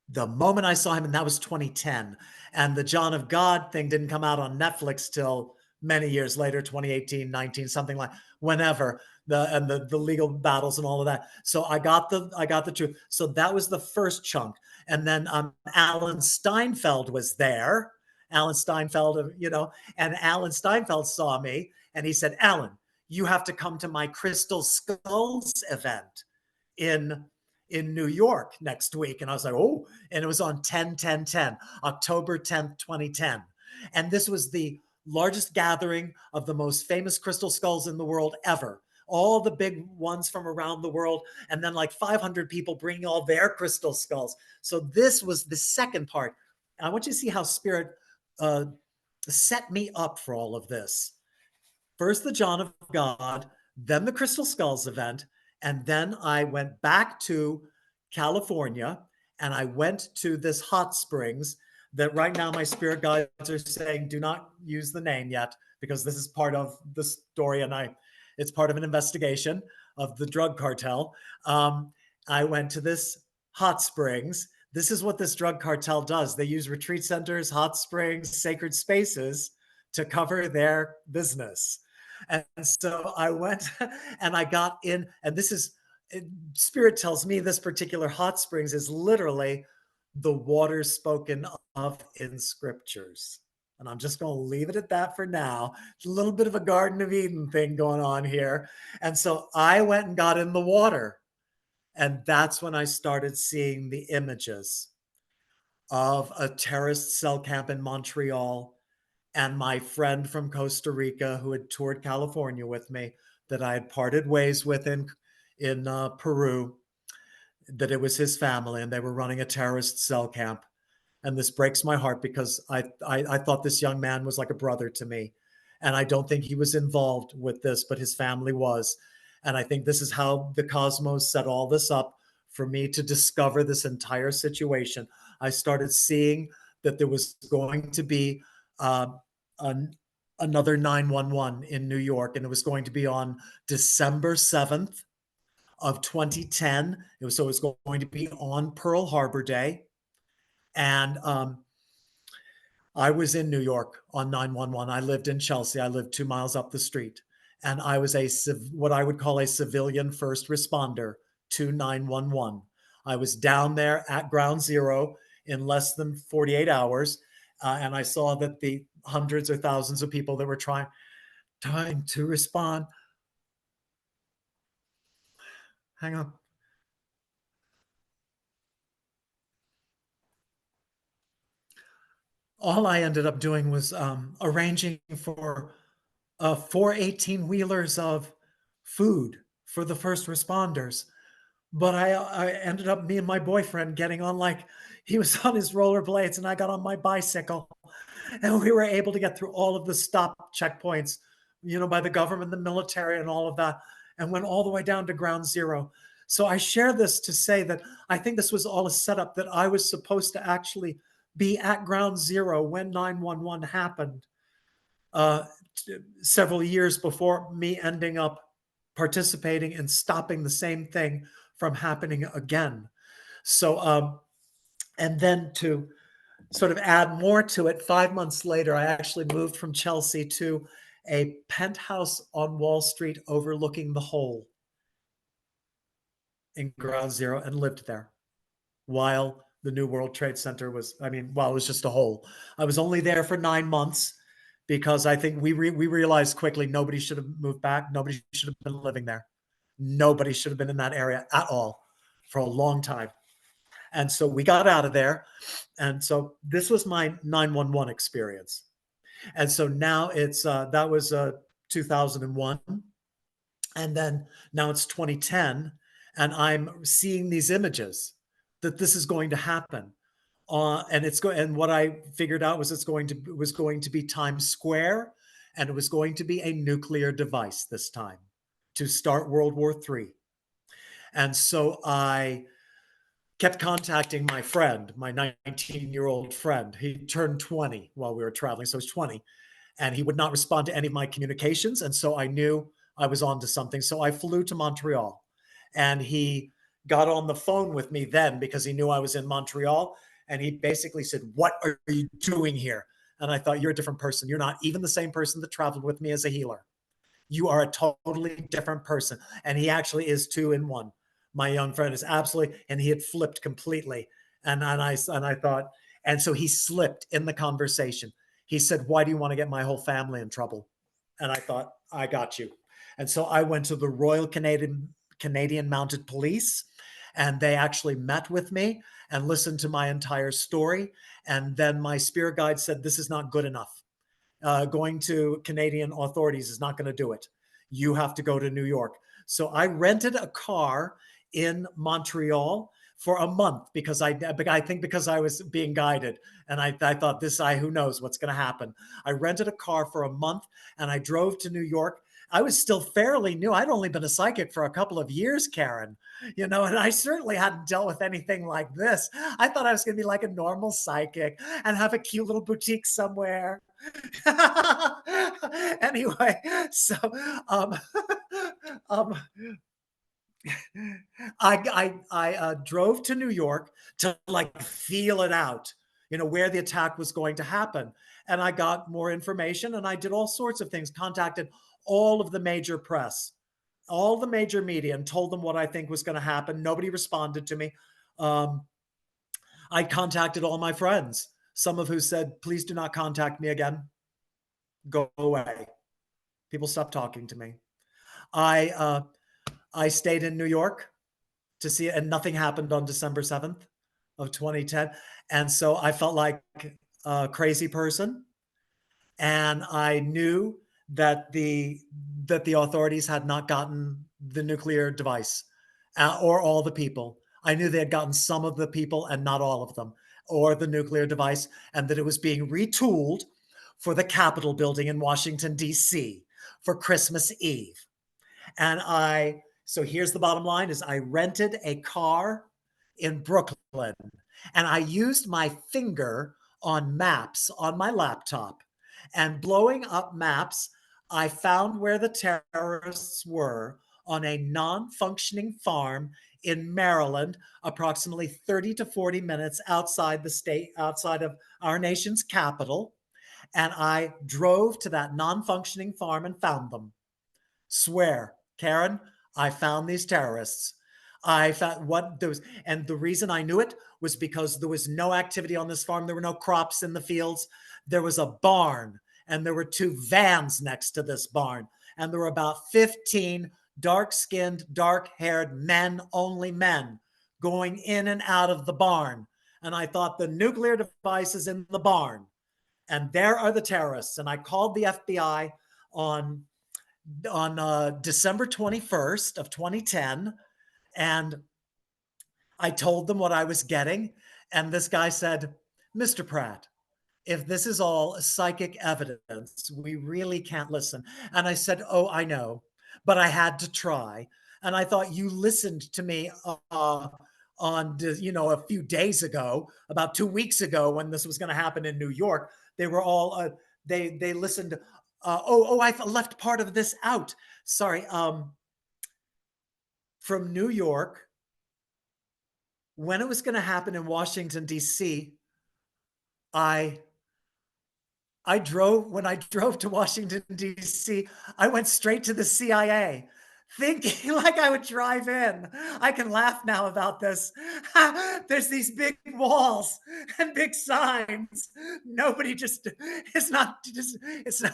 The moment I saw him, and that was 2010, and the John of God thing didn't come out on Netflix till many years later, 2018, 19, something like whenever the legal battles and all of that. So I got the truth. So that was the first chunk. And then Alan Steinfeld was there. Alan Steinfeld, and Alan Steinfeld saw me and he said, Alan, you have to come to my Crystal Skulls event in New York next week. And I was like, oh, and it was on 10/10/10, October 10th, 2010. And this was the largest gathering of the most famous crystal skulls in the world ever. All the big ones from around the world, and then like 500 people bringing all their crystal skulls. So this was the second part. And I want you to see how Spirit set me up for all of this. First, the John of God, then the Crystal Skulls event, and then I went back to California and I went to this hot springs that right now my spirit guides are saying, do not use the name yet because this is part of the story and it's part of an investigation of the drug cartel. I went to this hot springs this is what this drug cartel does. They use retreat centers, hot springs, sacred spaces to cover their business. And so I went and I got in, and this is, Spirit tells me this particular hot springs is literally the water spoken of in scriptures. And I'm just going to leave it at that for now. It's a little bit of a Garden of Eden thing going on here. And so I went and got in the water. And that's when I started seeing the images of a terrorist cell camp in Montreal and my friend from Costa Rica who had toured California with me that I had parted ways with in Peru, that it was his family and they were running a terrorist cell camp. And this breaks my heart because I thought this young man was like a brother to me. And I don't think he was involved with this, but his family was. And I think this is how the cosmos set all this up for me to discover this entire situation. I started seeing that there was going to be an, another 911 in New York, and it was going to be on December 7th of 2010. So it was going to be on Pearl Harbor Day. And I was in New York on 911. I lived in Chelsea. I lived 2 miles up the street. And I was what I would call a civilian first responder to 911. I was down there at ground zero in less than 48 hours. And I saw that the hundreds or thousands of people that were trying to respond. Hang on. All I ended up doing was arranging for 4 18-wheelers of food for the first responders. But I ended up, me and my boyfriend, getting on, like, he was on his rollerblades and I got on my bicycle. And we were able to get through all of the stop checkpoints, by the government, the military, and all of that, and went all the way down to ground zero. So I share this to say that I think this was all a setup, that I was supposed to actually be at ground zero when 911 happened, uh, several years before me ending up participating in stopping the same thing from happening again. So, and then to sort of add more to it, 5 months later, I actually moved from Chelsea to a penthouse on Wall Street overlooking the Hole in ground zero and lived there while the New World Trade Center was, while it was just a hole. I was only there for 9 months because I think we realized quickly nobody should have moved back. Nobody should have been living there. Nobody should have been in that area at all for a long time. And so we got out of there. And so this was my 911 experience. And so now it's, that was 2001. And then now it's 2010. And I'm seeing these images that this is going to happen. And what I figured out was it was going to be Times Square, and it was going to be a nuclear device this time to start World War III. And so I kept contacting my friend, my 19-year-old friend. He turned 20 while we were traveling, so he's 20, and he would not respond to any of my communications. And so I knew I was on to something. So I flew to Montreal, and he got on the phone with me then because he knew I was in Montreal. And he basically said, "What are you doing here?" And I thought, "You're a different person. You're not even the same person that traveled with me as a healer. You are a totally different person." And he actually is 2 in 1. My young friend is absolutely, and he had flipped completely. And I thought, and so he slipped in the conversation. He said, "Why do you want to get my whole family in trouble?" And I thought, "I got you." And so I went to the Royal Canadian Mounted Police, and they actually met with me and listened to my entire story. And then my spirit guide said, "This is not good enough. Going to Canadian authorities is not going to do it. You have to go to New York." So I rented a car in Montreal for a month because I think because I was being guided, and I thought, who knows what's going to happen. I rented a car for a month and I drove to New York. I was still fairly new. I'd only been a psychic for a couple of years, Karen, and I certainly hadn't dealt with anything like this. I thought I was going to be like a normal psychic and have a cute little boutique somewhere. Anyway, so um, I drove to New York to like feel it out, where the attack was going to happen. And I got more information and I did all sorts of things, contacted all of the major press, all the major media, and told them what I think was going to happen. Nobody responded to me. Um, I contacted all my friends, some of who said, please do not contact me again. Go away. People stopped talking to me. I, uh, I stayed in New York to see it, and nothing happened on December 7th of 2010. And so I felt like a crazy person. And I knew that the authorities had not gotten the nuclear device or all the people. I knew they had gotten some of the people and not all of them, or the nuclear device, and that it was being retooled for the Capitol building in Washington, D.C. for Christmas Eve. And so here's the bottom line is I rented a car in Brooklyn and I used my finger on maps on my laptop, and blowing up maps, I found where the terrorists were on a non-functioning farm in Maryland, approximately 30 to 40 minutes outside the state, outside of our nation's capital. And I drove to that non-functioning farm and found them. Swear, Karen, I found these terrorists. I found what there was, and the reason I knew it was because there was no activity on this farm. There were no crops in the fields. There was a barn, and there were two vans next to this barn, and there were about 15 dark-skinned, dark-haired men, only men, going in and out of the barn. And I thought the nuclear device is in the barn, and there are the terrorists. And I called the FBI on December 21st of 2010, and I told them what I was getting. And this guy said, Mr. Pratt, if this is all psychic evidence, we really can't listen. And I said, oh, I know, but I had to try. And I thought you listened to me on, a few days ago, about 2 weeks ago, when this was going to happen in New York. They were all, they listened. I left part of this out. Sorry. From New York, when it was going to happen in Washington, D.C., I when I drove to Washington, D.C., I went straight to the CIA, thinking like I would drive in. I can laugh now about this. There's these big walls and big signs. Nobody just, it's not just, it's not,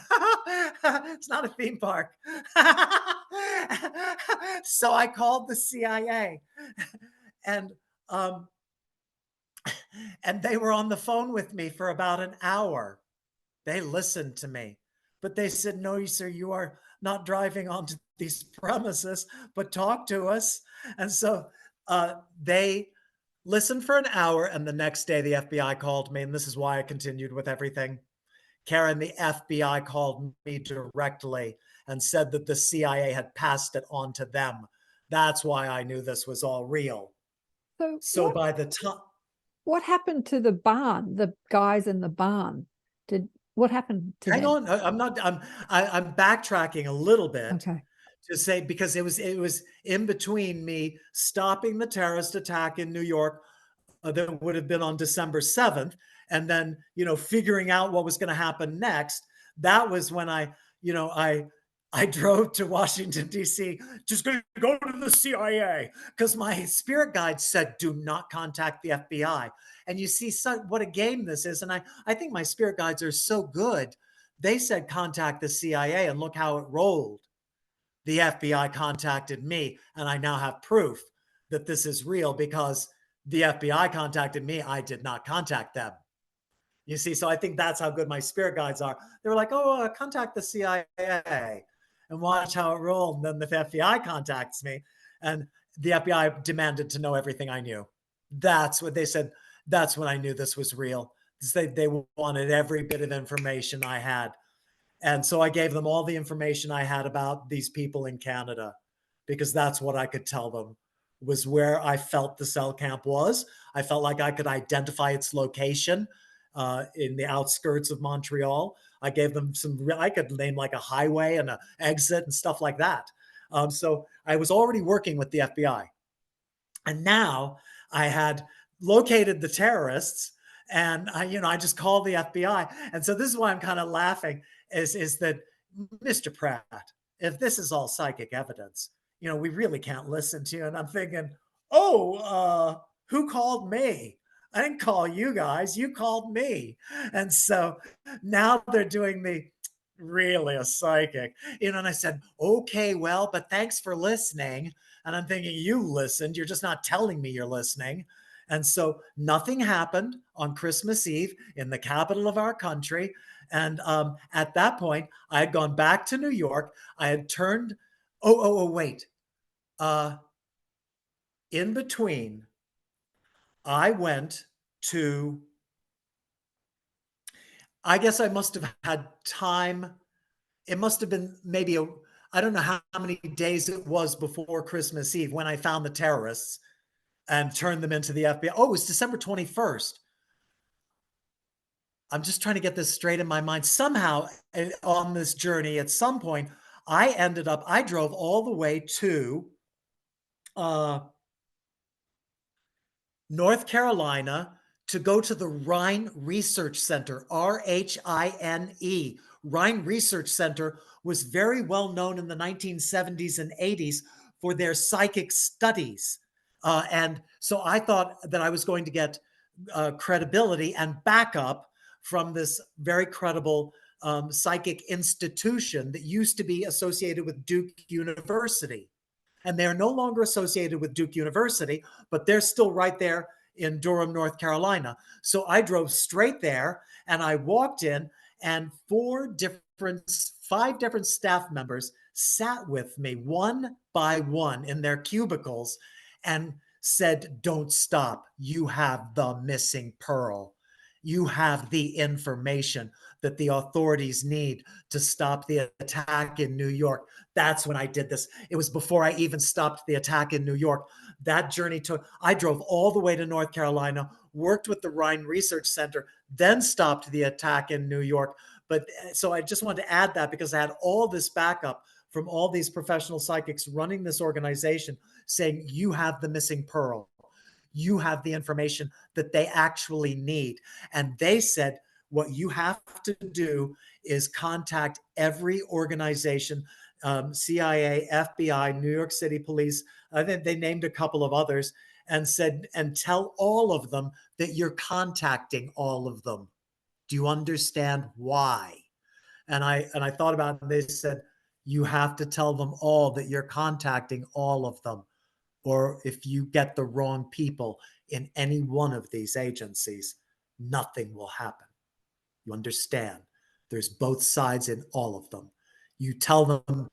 it's not a theme park. So I called the CIA, and um, and they were on the phone with me for about an hour. They listened to me, but they said, no, sir, you are not driving onto these premises, but talk to us. And so they listened for an hour. And the next day, the FBI called me. And this is why I continued with everything. Karen, the FBI called me directly and said that the CIA had passed it on to them. That's why I knew this was all real. So by the time, what happened to the barn, the guys in the barn? What happened to hang them? on, I'm backtracking a little bit. Okay. To say, because it was in between me stopping the terrorist attack in New York that would have been on December 7th, and then figuring out what was going to happen next. That was when I drove to Washington, D.C., just going to go to the CIA, because my spirit guide said, do not contact the FBI. And you see what a game this is. And I think my spirit guides are so good. They said, contact the CIA, and look how it rolled. The FBI contacted me, and I now have proof that this is real because the FBI contacted me. I did not contact them. You see, so I think that's how good my spirit guides are. They were like, oh, contact the CIA and watch how it rolled. And then the FBI contacts me, and the FBI demanded to know everything I knew. That's what they said. That's when I knew this was real. They wanted every bit of information I had. And so I gave them all the information I had about these people in Canada, because that's what I could tell them was where I felt the cell camp was. I felt like I could identify its location in the outskirts of Montreal. I gave them I could name like a highway and an exit and stuff like that. So I was already working with the FBI. And now I had located the terrorists, and I just called the FBI. And so this is why I'm kind of laughing is that, Mr. Pratt, if this is all psychic evidence, we really can't listen to you. And I'm thinking, oh, who called me? I didn't call you guys. You called me. And so now they're doing the really a psychic, and I said, okay, well, but thanks for listening. And I'm thinking, you listened, you're just not telling me you're listening. And so nothing happened on Christmas Eve in the capital of our country. And at that point, I had gone back to New York. I had turned, wait. Uh, in between, I went to, I guess I must have had time. It must have been maybe I don't know how many days it was before Christmas Eve when I found the terrorists and turned them into the FBI. Oh, it was December 21st. I'm just trying to get this straight in my mind. Somehow on this journey, at some point, I drove all the way to uh, North Carolina to go to the Rhine Research Center, RHINE. Rhine Research Center was very well known in the 1970s and 80s for their psychic studies. And so I thought that I was going to get credibility and backup from this very credible psychic institution that used to be associated with Duke University. And they're no longer associated with Duke University, but they're still right there in Durham, North Carolina. So I drove straight there and I walked in, and five different staff members sat with me one by one in their cubicles and said, don't stop. You have the missing pearl. You have the information that the authorities need to stop the attack in New York. That's when I did this. It was before I even stopped the attack in New York. That journey I drove all the way to North Carolina, worked with the Rhine Research Center, then stopped the attack in New York. But so I just wanted to add that because I had all this backup from all these professional psychics running this organization saying, you have the missing pearl. You have the information that they actually need. And they said, what you have to do is contact every organization, CIA, FBI, New York City Police. I think they named a couple of others and said, and tell all of them that you're contacting all of them. Do you understand why? And I thought about it, and they said, you have to tell them all that you're contacting all of them. Or if you get the wrong people in any one of these agencies, nothing will happen. You understand? There's both sides in all of them. You tell them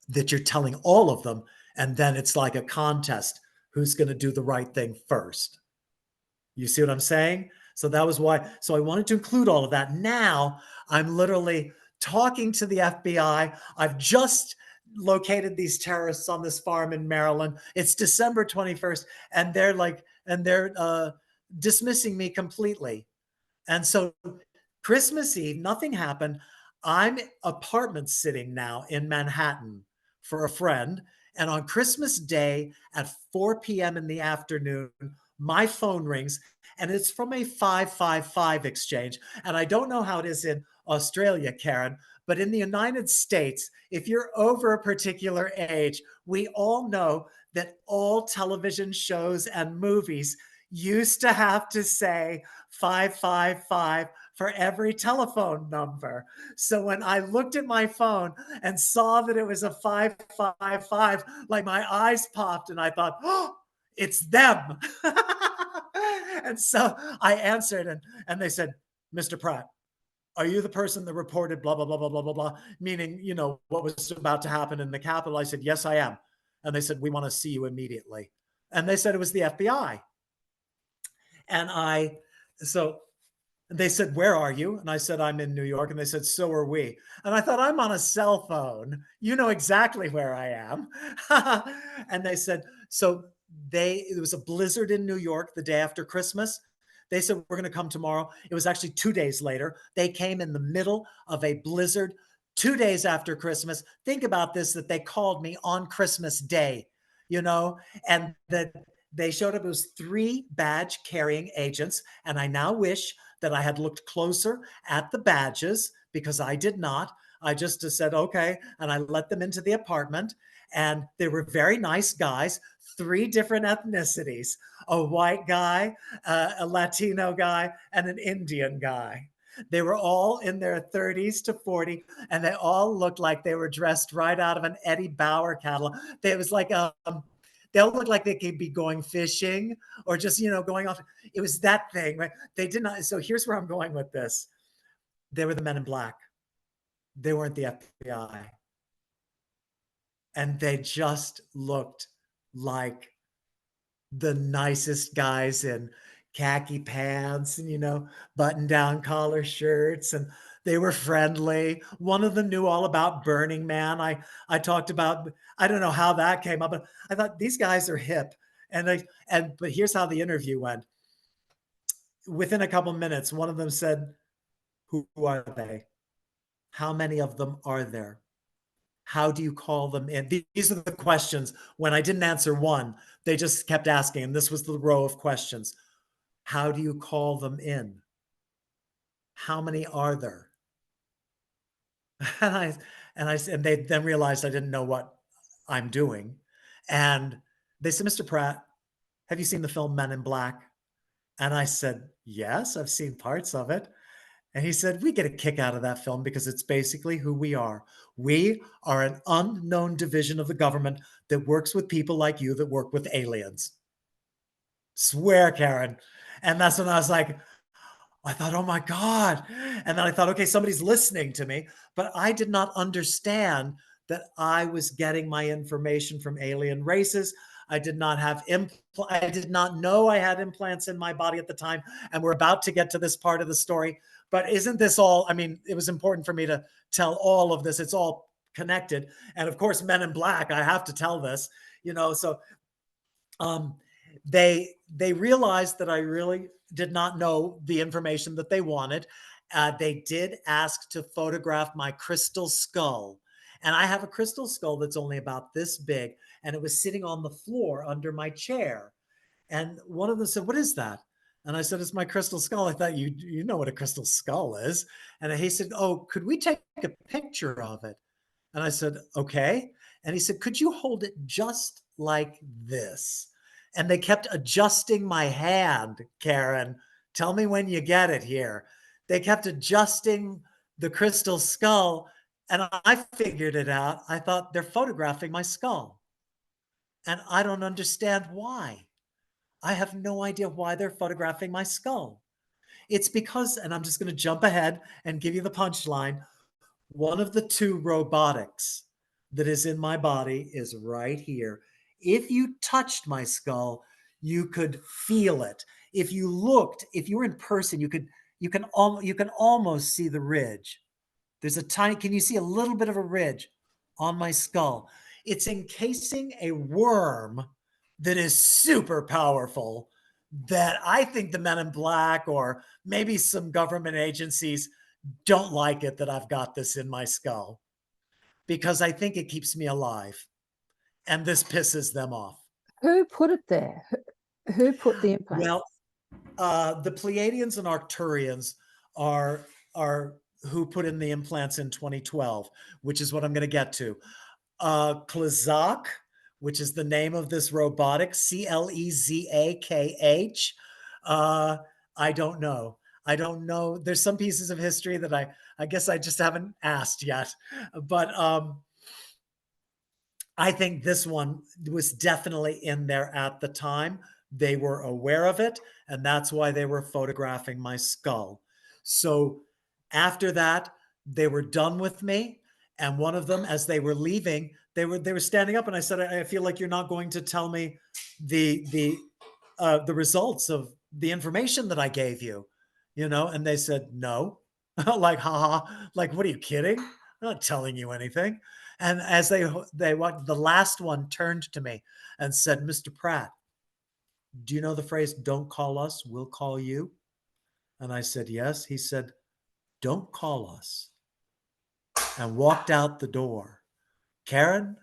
that you're telling all of them, and then it's like a contest. Who's going to do the right thing first? You see what I'm saying? So that was why. So I wanted to include all of that. Now I'm literally talking to the FBI. I've just located these terrorists on this farm in Maryland. It's December 21st, and they're dismissing me completely. And so Christmas Eve, nothing happened. I'm apartment sitting now in Manhattan for a friend. And on Christmas Day at 4 p.m. in the afternoon, my phone rings, and it's from a 555 exchange. And I don't know how it is in Australia, Karen, but in the United States, if you're over a particular age, we all know that all television shows and movies used to have to say 555 for every telephone number. So when I looked at my phone and saw that it was a 555, like my eyes popped and I thought, oh, it's them. And so I answered, and they said, Mr. Pratt, are you the person that reported blah, blah, blah, blah, blah, blah, blah, meaning, what was about to happen in the Capitol? I said, yes, I am. And they said, we want to see you immediately. And they said it was the FBI. And so they said, where are you? And I said, I'm in New York. And they said, so are we. And I thought, I'm on a cell phone. You know exactly where I am. And they said, it was a blizzard in New York the day after Christmas. They said, we're going to come tomorrow. It was actually 2 days later. They came in the middle of a blizzard, 2 days after Christmas. Think about this, that they called me on Christmas Day, and that they showed up. It was 3 badge carrying agents. And I now wish that I had looked closer at the badges, because I did not. I just said, okay. And I let them into the apartment, and they were very nice guys, 3 different ethnicities, a white guy, a Latino guy, and an Indian guy. They were all in their 30s to 40, and they all looked like they were dressed right out of an Eddie Bauer catalog. It was like they all looked like they could be going fishing, or just going off. It was that thing, right? They did not. So here's where I'm going with this. They were the Men in Black. They weren't the FBI, and they just looked like the nicest guys in khaki pants and button down collar shirts, and they were friendly. One of them knew all about Burning Man. I talked about, I don't know how that came up, but I thought these guys are hip. But here's how the interview went. Within a couple minutes, one of them said, who are they? How many of them are there? How do you call them in? These are the questions. When I didn't answer one, they just kept asking, and this was the row of questions. How do you call them in? How many are there? And they then realized I didn't know what I'm doing. And they said, Mr. Pratt, have you seen the film Men in Black? And I said, yes, I've seen parts of it. And he said, we get a kick out of that film because it's basically who we are. We are an unknown division of the government that works with people like you that work with aliens. Swear, Karen. And that's when I was like, I thought, oh my God. And then I thought, okay, somebody's listening to me. But I did not understand that I was getting my information from alien races. I did not have I did not know I had implants in my body at the time. And we're about to get to this part of the story. But isn't this all? I mean, it was important for me to tell all of this. It's all connected. And of course, Men in Black, I have to tell this, so um, they realized that I really did not know the information that they wanted. They did ask to photograph my crystal skull. And I have a crystal skull that's only about this big, and it was sitting on the floor under my chair. And one of them said, what is that? And I said, it's my crystal skull. I thought you know what a crystal skull is. And he said, oh, could we take a picture of it? And I said, okay. And he said, could you hold it just like this? And they kept adjusting my hand, Karen. Tell me when you get it here. They kept adjusting the crystal skull, and I figured it out. I thought they're photographing my skull. And I don't understand why. I have no idea why they're photographing my skull. It's because, and I'm just going to jump ahead and give you the punchline. One of the 2 robotics that is in my body is right here. If you touched my skull, you could feel it. If you were in person, you can almost see the ridge. There's a tiny, can you see a little bit of a ridge on my skull? It's encasing a worm that is super powerful, that I think the Men in Black or maybe some government agencies don't like it that I've got this in my skull, because I think it keeps me alive, and this pisses them off. Who put it there? Who put the implant? Well, the Pleiadians and Arcturians are who put in the implants in 2012, which is what I'm going to get to. Klezak, which is the name of this robotic, Clezakh. I don't know. I don't know. There's some pieces of history that I guess I just haven't asked yet. But I think this one was definitely in there at the time. They were aware of it, and that's why they were photographing my skull. So after that, they were done with me. And one of them, as they were leaving, they were standing up, and I said, I feel like you're not going to tell me the results of the information that I gave you, and they said, no. Like, haha, like, what are you kidding? I'm not telling you anything. And as the last one turned to me and said, Mr. Pratt, do you know the phrase, don't call us, we'll call you? And I said, yes. He said, don't call us. and walked out the door. Karen,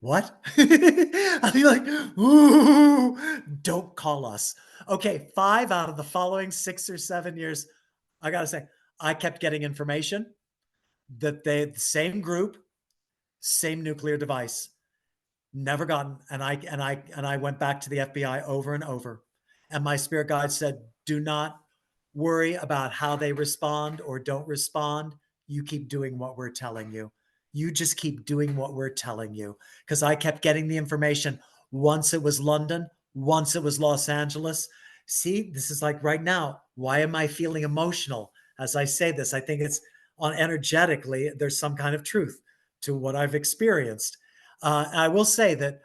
what? I'll be like, ooh, don't call us. Okay, 5 out of the following 6 or 7 years, I gotta say, I kept getting information that the same group, same nuclear device, never gotten. And I went back to the FBI over and over. And my spirit guide said, do not worry about how they respond or don't respond. You keep doing what we're telling you. You just keep doing what we're telling you. Because I kept getting the information. Once it was London, once it was Los Angeles. See, this is like right now. Why am I feeling emotional as I say this? I think it's on energetically, there's some kind of truth to what I've experienced. I will say that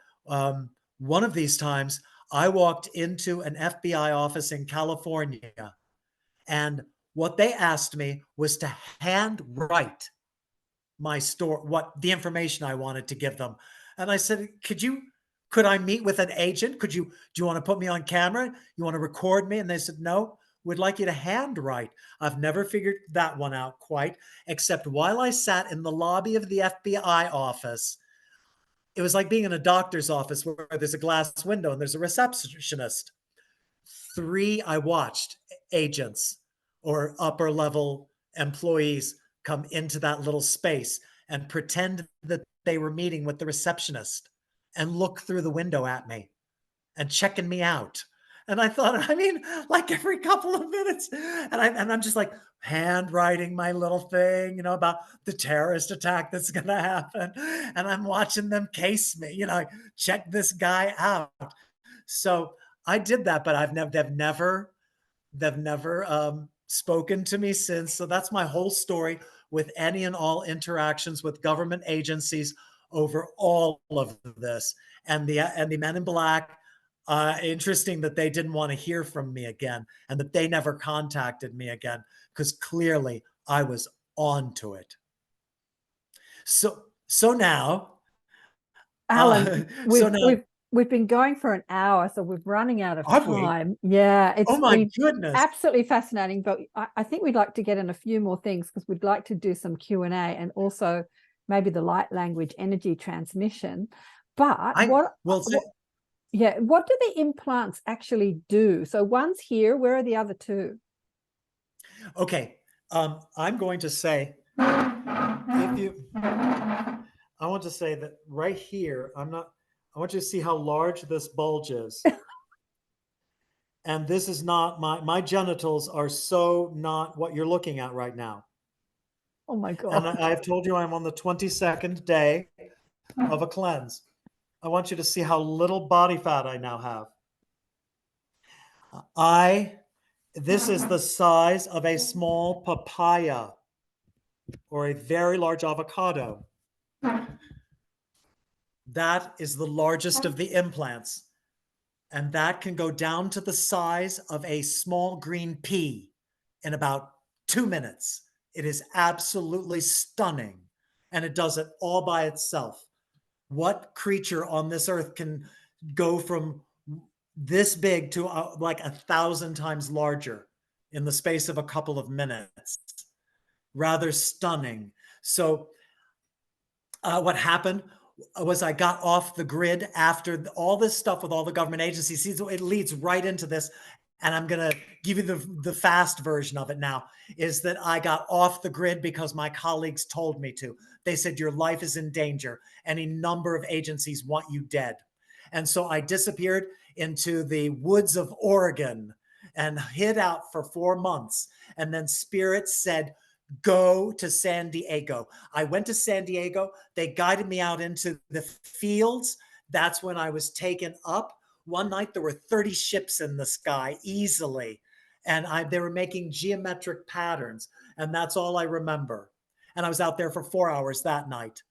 one of these times I walked into an FBI office in California, and what they asked me was to handwrite my story, what the information I wanted to give them. And I said, could I meet with an agent? Do you want to put me on camera? You want to record me? And they said, no, we'd like you to handwrite. I've never figured that one out quite, except while I sat in the lobby of the FBI office, it was like being in a doctor's office where there's a glass window and there's a receptionist. 3, I watched agents or upper level employees come into that little space and pretend that they were meeting with the receptionist and look through the window at me and checking me out. And I thought, I mean, like every couple of minutes, and I'm just like handwriting my little thing, about the terrorist attack that's going to happen, and I'm watching them case me, check this guy out. So I did that, but they've never spoken to me since. So that's my whole story with any and all interactions with government agencies over all of this, and the men in black. Interesting that they didn't want to hear from me again and that they never contacted me again, because clearly I was on to it. So now, Alan, so we've now, we've we've been going for an hour, so we're running out of have we? time. Yeah, Oh it's my been goodness. absolutely fascinating, but I think we'd like to get in a few more things because we'd like to do some Q&A and also maybe the light language energy transmission. But I will say, what do the implants actually do? So one's here, where are the other two? okay. I'm going to say, if you, I want to say that right here, I want you to see how large this bulge is. And this is not my genitals are so not what you're looking at right now. Oh my And God. I've told you I'm on the 22nd day of a cleanse. I want you to see how little body fat I now have. This is the size of a small papaya or a very large avocado. That is the largest of the implants. And that can go down to the size of a small green pea in about 2 minutes. It is absolutely stunning. And it does it all by itself. What creature on this earth can go from this big to like 1,000 times larger in the space of a couple of minutes? Rather stunning. So what happened was I got off the grid after all this stuff with all the government agencies. It leads right into this. And I'm going to give you the fast version of it now, is that I got off the grid because my colleagues told me to. They said, your life is in danger. Any number of agencies want you dead. And so I disappeared into the woods of Oregon and hid out for 4 months. And then Spirit said, go to San Diego. I went to San Diego. They guided me out into the fields. That's when I was taken up. One night there were 30 ships in the sky easily. And they were making geometric patterns. And that's all I remember. And I was out there for 4 hours that night.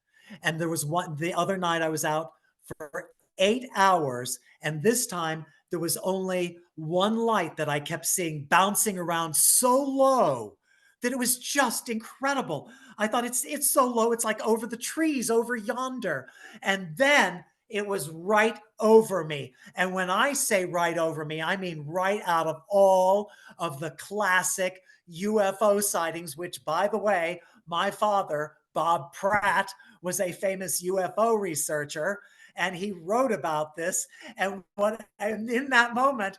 And there was the other night I was out for 8 hours. And this time there was only one light that I kept seeing bouncing around so low that it was just incredible. I thought it's so low, it's like over the trees over yonder. And then it was right over me. And when I say right over me, I mean right out of all of the classic UFO sightings, which, by the way, my father, Bob Pratt, was a famous UFO researcher, and he wrote about this. And in that moment,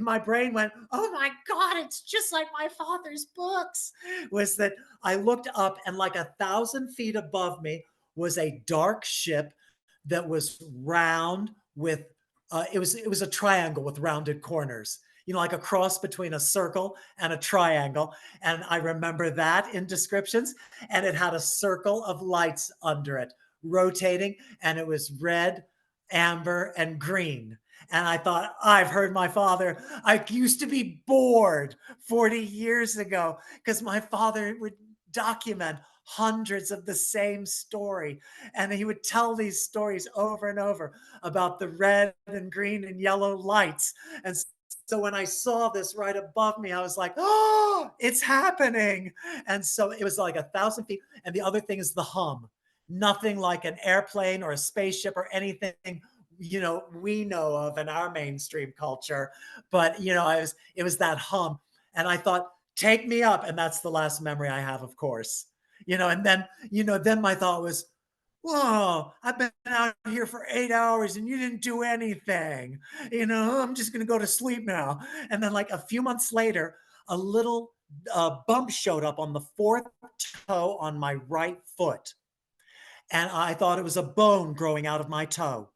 my brain went, "Oh my God, it's just like my father's books." Was that I looked up, and like 1,000 feet above me was a dark ship that was round with it was a triangle with rounded corners, like a cross between a circle and a triangle. And I remember that in descriptions. And it had a circle of lights under it rotating, and it was red, amber, and green. And I thought, I've heard my father. I used to be bored 40 years ago because my father would document hundreds of the same story. And he would tell these stories over and over about the red and green and yellow lights. And so when I saw this right above me, I was like, oh, it's happening. And so it was like 1,000 feet. And the other thing is the hum. Nothing like an airplane or a spaceship or anything we know of in our mainstream culture. But it was that hum. And I thought, take me up. And that's the last memory I have, of course. And then my thought was, whoa, I've been out here for 8 hours and you didn't do anything. I'm just going to go to sleep now. And then, like a few months later, a little bump showed up on the fourth toe on my right foot. And I thought it was a bone growing out of my toe.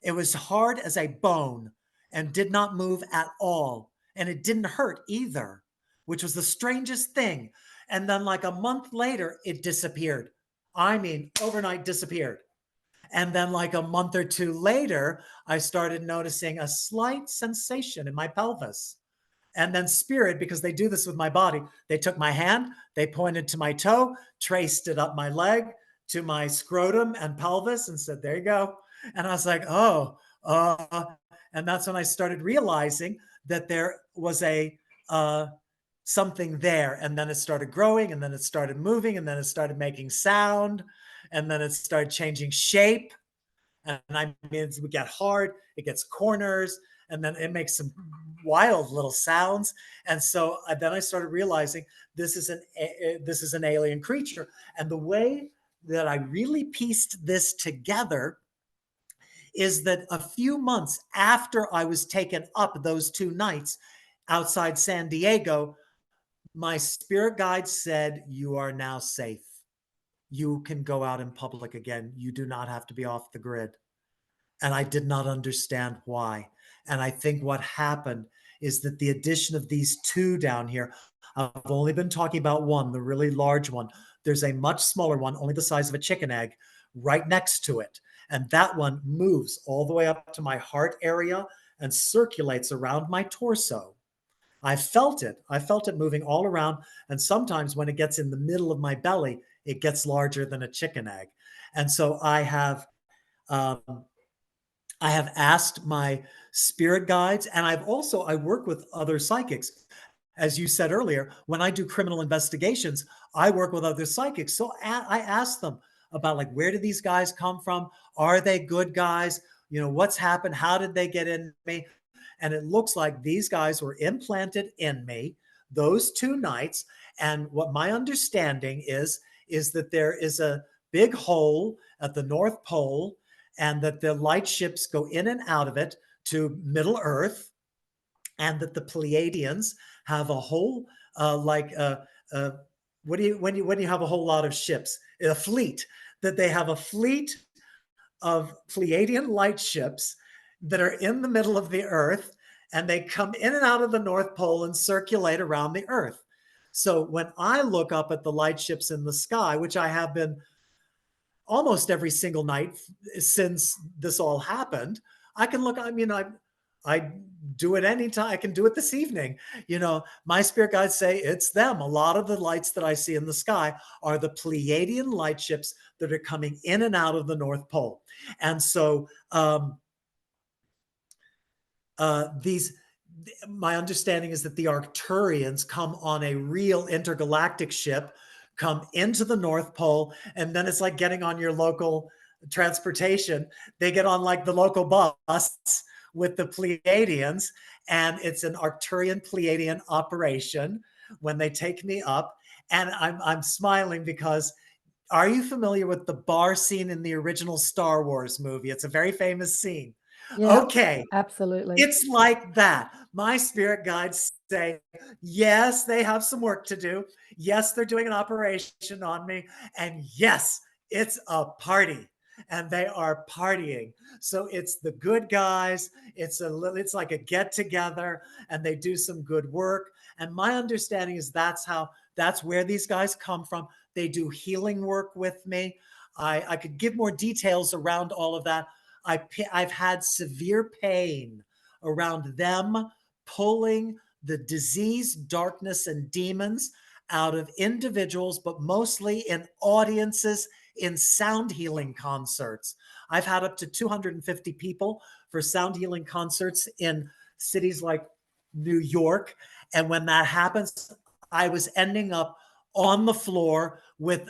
It was hard as a bone and did not move at all. And it didn't hurt either, which was the strangest thing. And then, like a month later, it disappeared. I mean, overnight disappeared. And then, like a month or two later, I started noticing a slight sensation in my pelvis. And then spirit, because they do this with my body, they took my hand, they pointed to my toe, traced it up my leg to my scrotum and pelvis and said, there you go. And I was like, oh, and that's when I started realizing that there was a something there. And then it started growing, and then it started moving, and then it started making sound, and then it started changing shape. And I mean, it would get hard, it gets corners, and then it makes some wild little sounds. And so then I started realizing this is an alien creature. And the way that I really pieced this together is that a few months after I was taken up those 2 nights outside San Diego, my spirit guide said, you are now safe. You can go out in public again. You do not have to be off the grid. And I did not understand why. And I think what happened is that the addition of these 2 down here, I've only been talking about one, the really large one. There's a much smaller one, only the size of a chicken egg, right next to it. And that one moves all the way up to my heart area and circulates around my torso. I felt it. I felt it moving all around. And sometimes when it gets in the middle of my belly, it gets larger than a chicken egg. And so I have asked my spirit guides, and I work with other psychics. As you said earlier, when I do criminal investigations, I work with other psychics. So I ask them about, like, where do these guys come from? Are they good guys? What's happened? How did they get in me? And it looks like these guys were implanted in me those 2 nights. And what my understanding is that there is a big hole at the North Pole, and that the light ships go in and out of it to Middle Earth, and that the Pleiadians have a whole when you have a whole lot of ships, a fleet, that they have a fleet of Pleiadian light ships that are in the middle of the Earth, and they come in and out of the North Pole and circulate around the Earth. So when I look up at the light ships in the sky, which I have been almost every single night since this all happened, I can look, I do it anytime. I can do it this evening. My spirit guides say it's them. A lot of the lights that I see in the sky are the Pleiadian light ships that are coming in and out of the North Pole. And so my understanding is that the Arcturians come on a real intergalactic ship, come into the North Pole, and then it's like getting on your local transportation. They get on like the local bus with the Pleiadians, and it's an Arcturian Pleiadian operation when they take me up. And I'm smiling because are you familiar with the bar scene in the original Star Wars movie? It's a very famous scene. Yeah, Okay, absolutely. it's like that. My spirit guides say, yes, they have some work to do. Yes, they're doing an operation on me. And yes, it's a party. And they are partying. So it's the good guys. It's like a get together and they do some good work. And my understanding is that's where these guys come from. They do healing work with me. I could give more details around all of that. I've had severe pain around them pulling the disease, darkness, and demons out of individuals, but mostly in audiences in sound healing concerts. I've had up to 250 people for sound healing concerts in cities like New York. And when that happens, I was ending up on the floor with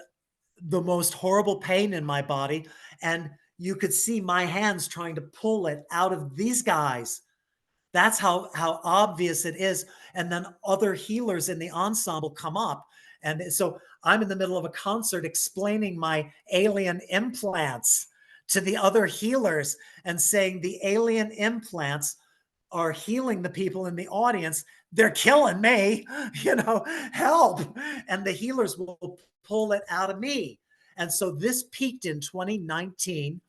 the most horrible pain in my body. And you could see my hands trying to pull it out of these guys. That's how obvious it is. And then other healers in the ensemble come up. And so I'm in the middle of a concert explaining my alien implants to the other healers and saying the alien implants are healing the people in the audience. They're killing me, help. And the healers will pull it out of me. And so this peaked in 2019.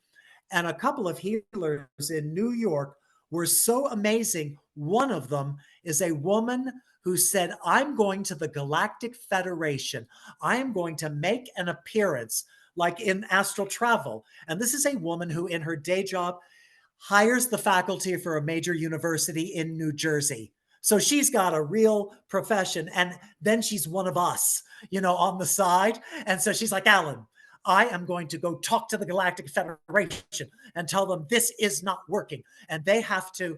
And a couple of healers in New York were so amazing. One of them is a woman who said, I'm going to the Galactic Federation. I am going to make an appearance like in astral travel. And this is a woman who, in her day job, hires the faculty for a major university in New Jersey. So she's got a real profession. And then she's one of us, on the side. And so she's like, Alan, I am going to go talk to the Galactic Federation and tell them this is not working and they have to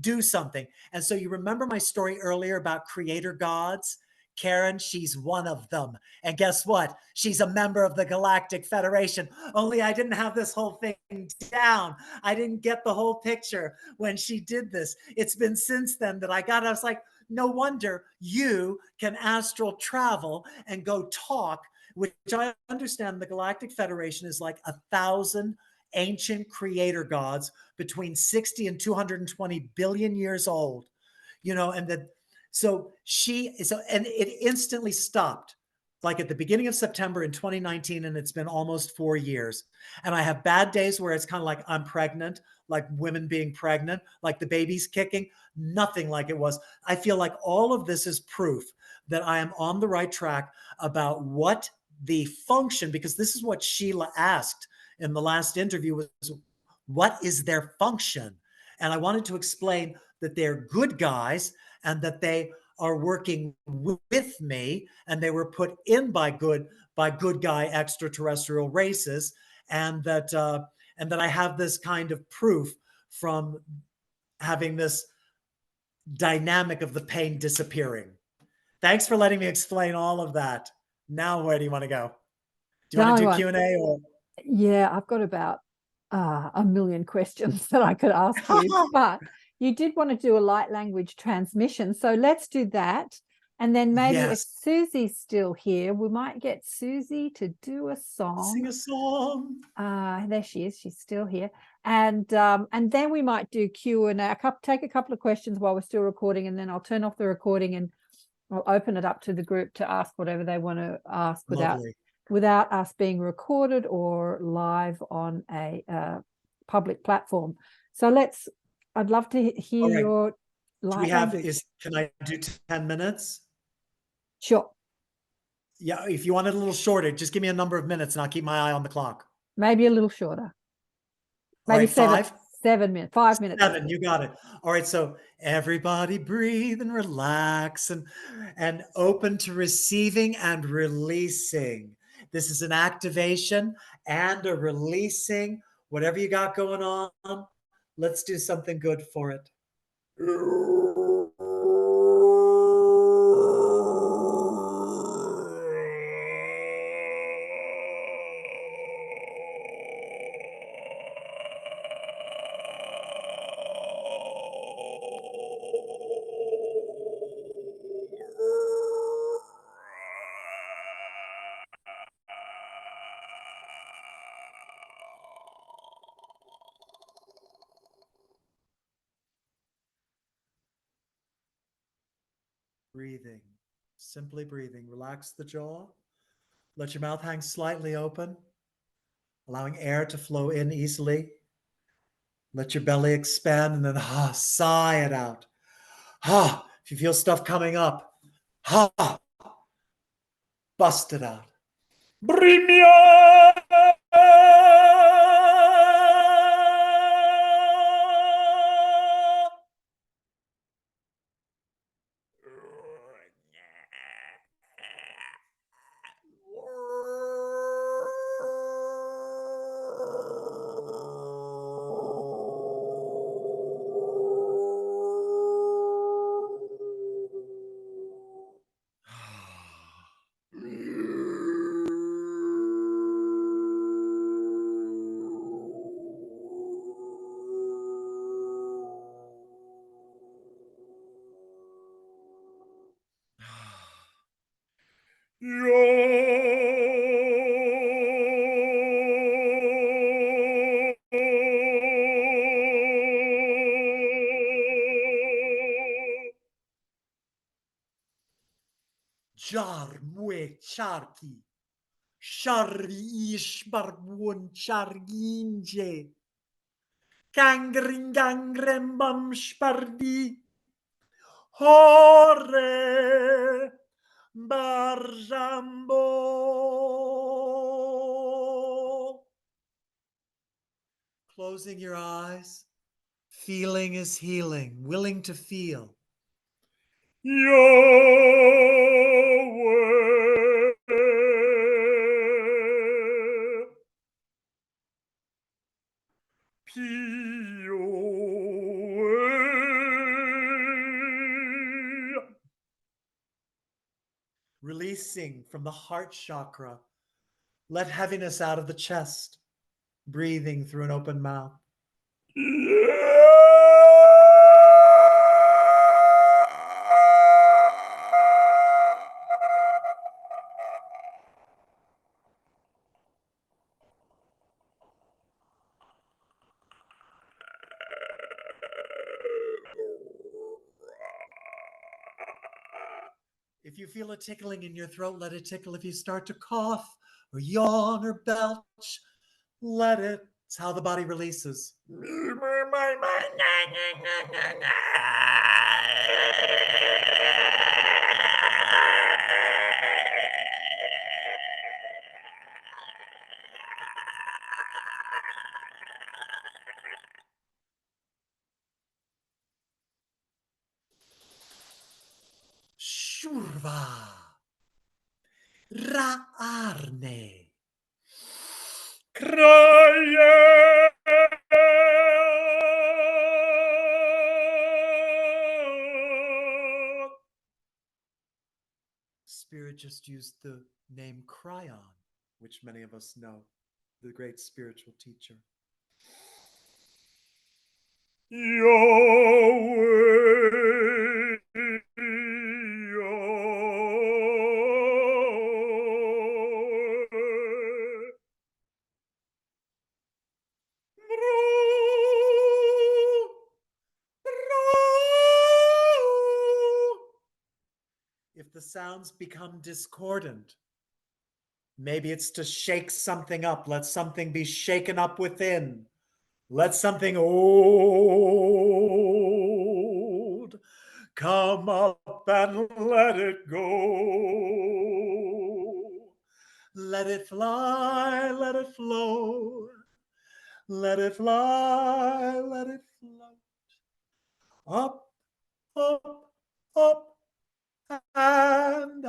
do something. And so you remember my story earlier about creator gods? Karen, she's one of them. And guess what? She's a member of the Galactic Federation. Only I didn't have this whole thing down. I didn't get the whole picture when she did this. It's been since then that I was like, no wonder you can astral travel and go talk, which I understand the Galactic Federation is like 1,000 ancient creator gods between 60 and 220 billion years old, and that and it instantly stopped like at the beginning of September in 2019, and it's been almost 4 years. And I have bad days where it's kind of like I'm pregnant, like women being pregnant, like the baby's kicking, nothing like it was. I feel like all of this is proof that I am on the right track about what the function, because this is what Sheila asked in the last interview was, what is their function? And I wanted to explain that they're good guys and that they are working with me and they were put in by good guy extraterrestrial races, and that I have this kind of proof from having this dynamic of the pain disappearing. Thanks for letting me explain all of that. Now, where do you want to go? Do you want to do Q&A or? Yeah, I've got about a million questions that I could ask you, but you did want to do a light language transmission. So let's do that. And then maybe if Susie's still here, we might get Susie to do a song. Sing a song. There she is. She's still here. And then we might do Q&A. Take a couple of questions while we're still recording, and then I'll turn off the recording and I'll open it up to the group to ask whatever they want to ask without us being recorded or live on a public platform. So I'd love to hear your light language. Can I do 10 minutes? Sure. Yeah, if you want it a little shorter, just give me a number of minutes and I'll keep my eye on the clock. Maybe a little shorter. Maybe right, 7 minutes, 5 minutes. 7, you got it. All right, so everybody breathe and relax and open to receiving and releasing. This is an activation and a releasing. Whatever you got going on, let's do something good for it. Breathing, simply breathing. Relax the jaw. Let your mouth hang slightly open, allowing air to flow in easily. Let your belly expand and then sigh it out. If you feel stuff coming up, bust it out. Bring me up. Jar mue charki, shari ish barbun charginje, kangringangrembam spardi, hore barjambo. Closing your eyes, feeling is healing, willing to feel. Yahweh, Pioe. Releasing from the heart chakra. Let heaviness out of the chest. Breathing through an open mouth. If you feel a tickling in your throat, let it tickle. If you start to cough or yawn or belch, let it. It's how the body releases. Shurva. Ra'arne. Kraya. Spirit just used the name Cryon, which many of us know, the great spiritual teacher. Yahweh, Yahweh. If the sounds become discordant, maybe it's to shake something up. Let something be shaken up within. Let something old come up and let it go. Let it fly, let it flow. Let it fly, let it float. Up, up, up, and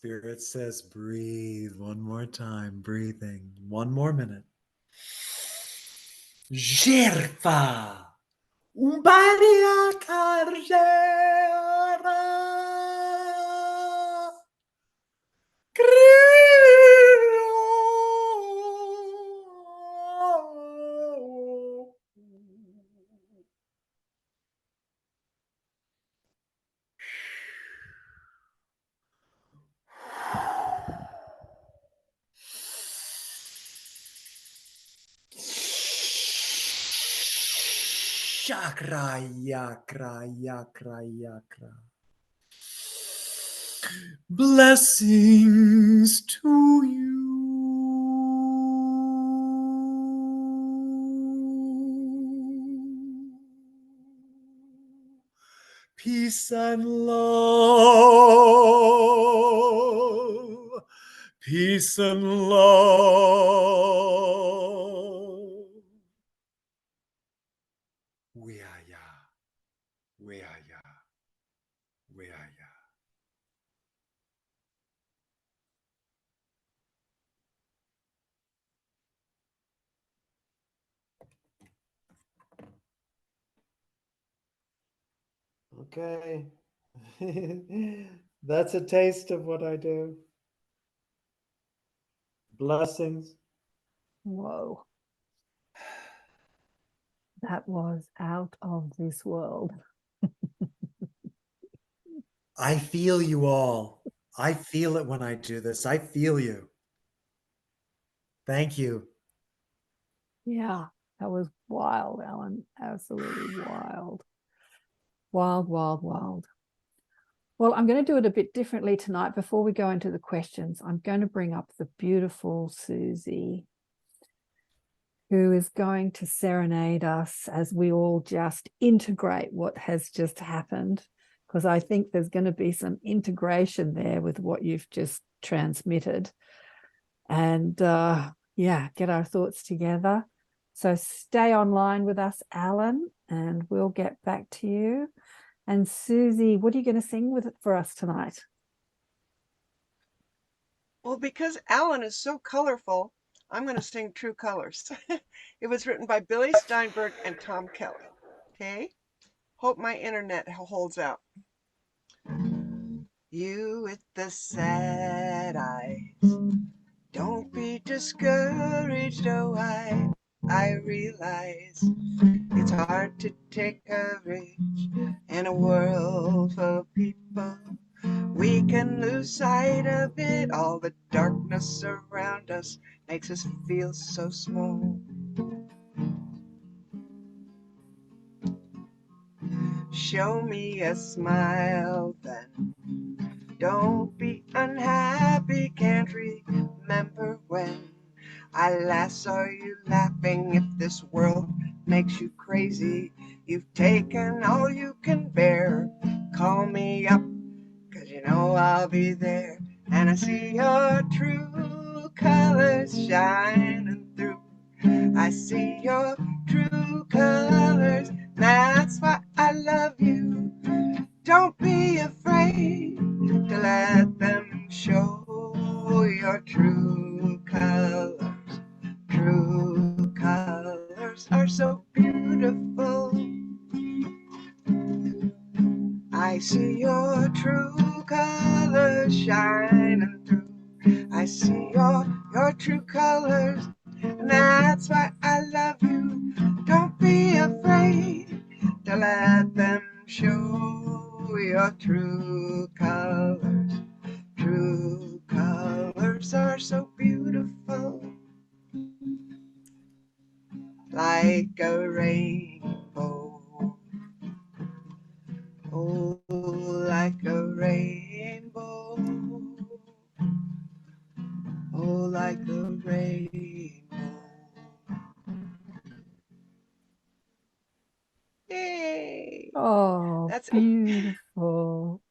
Spirit says, breathe one more time, breathing. One more minute. Jerfa. Umbaria Tarjera. Chakra, yakra, yakra, yakra. Blessings to you. Peace and love. Peace and love. We are ya. We are ya. We are ya. Okay. That's a taste of what I do. Blessings. Whoa. That was out of this world. I feel you all. I feel it when I do this. I feel you. Thank you. Yeah, that was wild, Alan. Absolutely wild. Wild, wild, wild. Well, I'm going to do it a bit differently tonight. Before we go into the questions, I'm going to bring up the beautiful Susie, who is going to serenade us as we all just integrate what has just happened, because I think there's going to be some integration there with what you've just transmitted. And yeah, get our thoughts together. So stay online with us, Alan, and we'll get back to you. And Susie, what are you going to sing with it for us tonight? Well, because Alan is so colorful, I'm going to sing True Colors. It was written by Billy Steinberg and Tom Kelly. Okay? Hope my internet holds out. You with the sad eyes, don't be discouraged, oh, I realize it's hard to take courage in a world full of people. We can lose sight of it. All the darkness around us makes us feel so small. Show me a smile then. Don't be unhappy. Can't remember when I last saw you laughing. If this world makes you crazy, you've taken all you can bear. Call me up, 'cause you know I'll be there. And I see your true colors shining through. I see your true colors. That's why I love you. Don't be afraid to let them show your true colors. True colors are so beautiful. I see your true colors shining through. I see your true colors, and that's why I love you. Don't be afraid to let them show your true colors. True colors are so beautiful, like a rainbow. Oh, like a rainbow. Oh, like a rainbow. Yay! Oh, That's it. beautiful.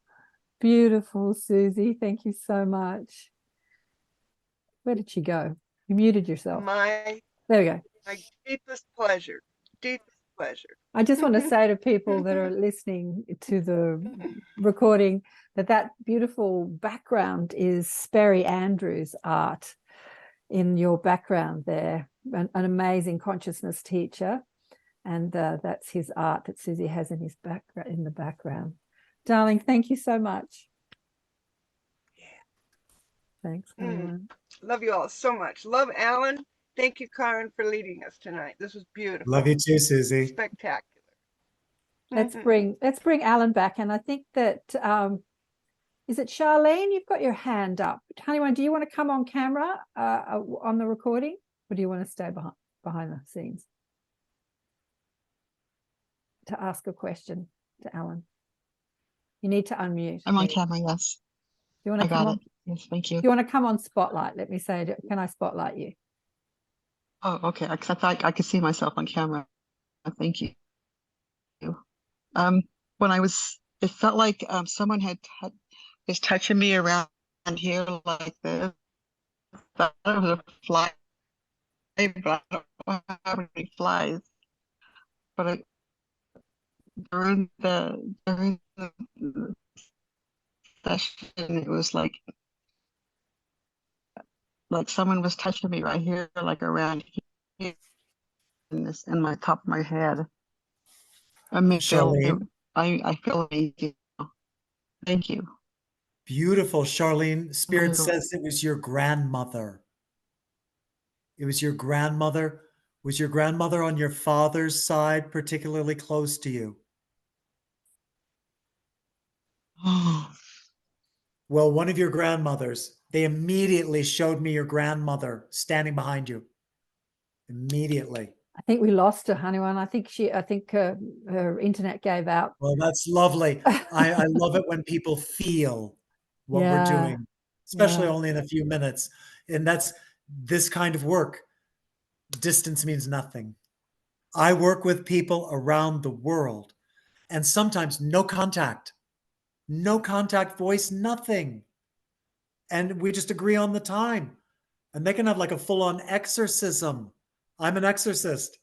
Beautiful, Susie. Thank you so much. Where did she go? You muted yourself. My There we go. deepest pleasure. Deepest pleasure. I just want to say to people that are listening to the recording that beautiful background is Sperry Andrews' art in your background there, an amazing consciousness teacher. And that's his art that Susie has in the background. Darling, thank you so much. Yeah. Thanks, everyone. Love you all so much. Love Alan. Thank you, Karen, for leading us tonight. This was beautiful. Love you too, Susie. Spectacular. Let's bring Alan back. And I think that is it Charlene? You've got your hand up. Honeyone, do you want to come on camera on the recording, or do you want to stay behind the scenes to ask a question to Alan? You need to unmute. I'm on camera, yes. You want to I got it. Yes, thank you. You want to come on Spotlight? Let me say, can I spotlight you? Oh, okay. I thought I could see myself on camera. Thank you. When it felt like someone is touching me around here like this. I thought it was a fly, but I don't know how many flies. But during the session, it was like someone was touching me right here, like around here, in my top of my head. I feel amazing. Thank you. Beautiful, Charlene. Spirit says it was your grandmother. It was your grandmother. Was your grandmother on your father's side particularly close to you? Well, one of your grandmothers, they immediately showed me your grandmother standing behind you. Immediately. I think we lost her, Honeyone. I think her internet gave out. Well, that's lovely. I love it when people feel what we're doing, especially only in a few minutes. And that's this kind of work. Distance means nothing. I work with people around the world, and sometimes no contact, voice, nothing. And we just agree on the time. And they can have like a full-on exorcism. I'm an exorcist,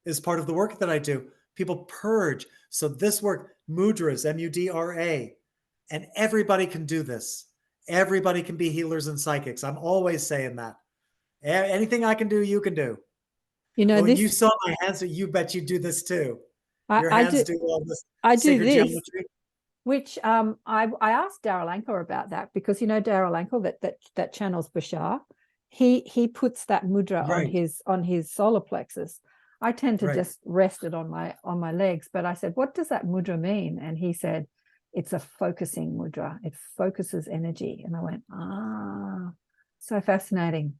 is part of the work that I do. People purge. So this work, mudras, M-U-D-R-A, and everybody can do this. Everybody can be healers and psychics. I'm always saying that. Anything I can do, you can do. You know, you saw my hands, so you bet you do this too. Your hands do all this. I do this, geometry. Which I asked Darryl Ankle about that, because Darryl Ankle that channels Bashar, he puts that mudra on his solar plexus. I tend to just rest it on my legs, but I said, what does that mudra mean? And he said, it's a focusing mudra. It focuses energy. And I went, so fascinating.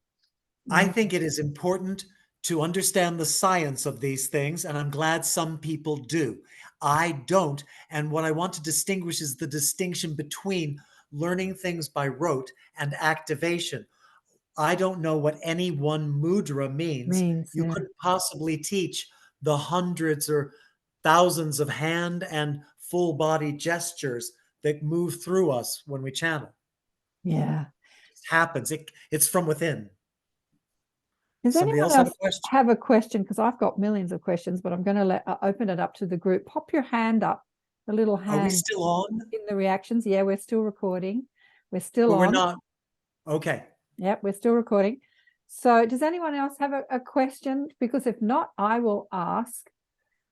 I think it is important to understand the science of these things, and I'm glad some people do. I don't, and what I want to distinguish is the distinction between learning things by rote and activation. I don't know what any one mudra means. You couldn't possibly teach the hundreds or thousands of hand and full body gestures that move through us when we channel. Yeah. It happens. It's from within. Does anyone else have a question? Because I've got millions of questions, but I'm going to open it up to the group. Pop your hand up, the little hand. Are we still on? In the reactions. Yeah, we're still recording. We're still on. We're not. Okay. Yep, we're still recording. So does anyone else have a question? Because if not, I will ask.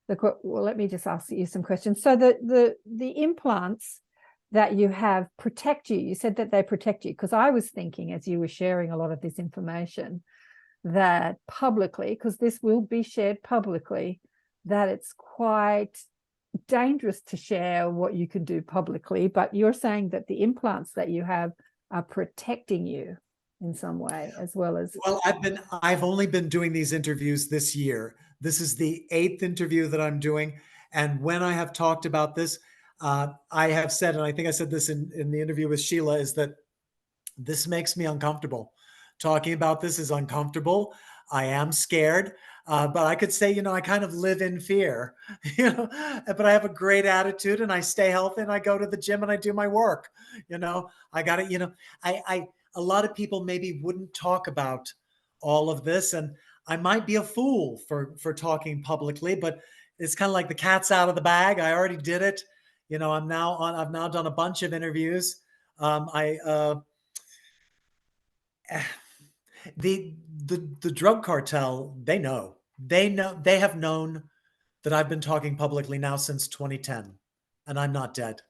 Well, let me just ask you some questions. So the implants that you have protect you. You said that they protect you, because I was thinking, as you were sharing a lot of this information, that publicly, because this will be shared publicly, that it's quite dangerous to share what you can do publicly. But you're saying that the implants that you have are protecting you in some way, as well as. Well, I've only been doing these interviews this year. This is the 8th interview that I'm doing. And when I have talked about this, I have said, and I think I said this in the interview with Sheila, is that this makes me uncomfortable. Talking about this is uncomfortable. I am scared, but I could say, I kind of live in fear, but I have a great attitude and I stay healthy and I go to the gym and I do my work. I got it. A lot of people maybe wouldn't talk about all of this, and I might be a fool for talking publicly, but it's kind of like the cat's out of the bag. I already did it. I've now done a bunch of interviews. I the the drug cartel, they have known that I've been talking publicly now since 2010, and I'm not dead.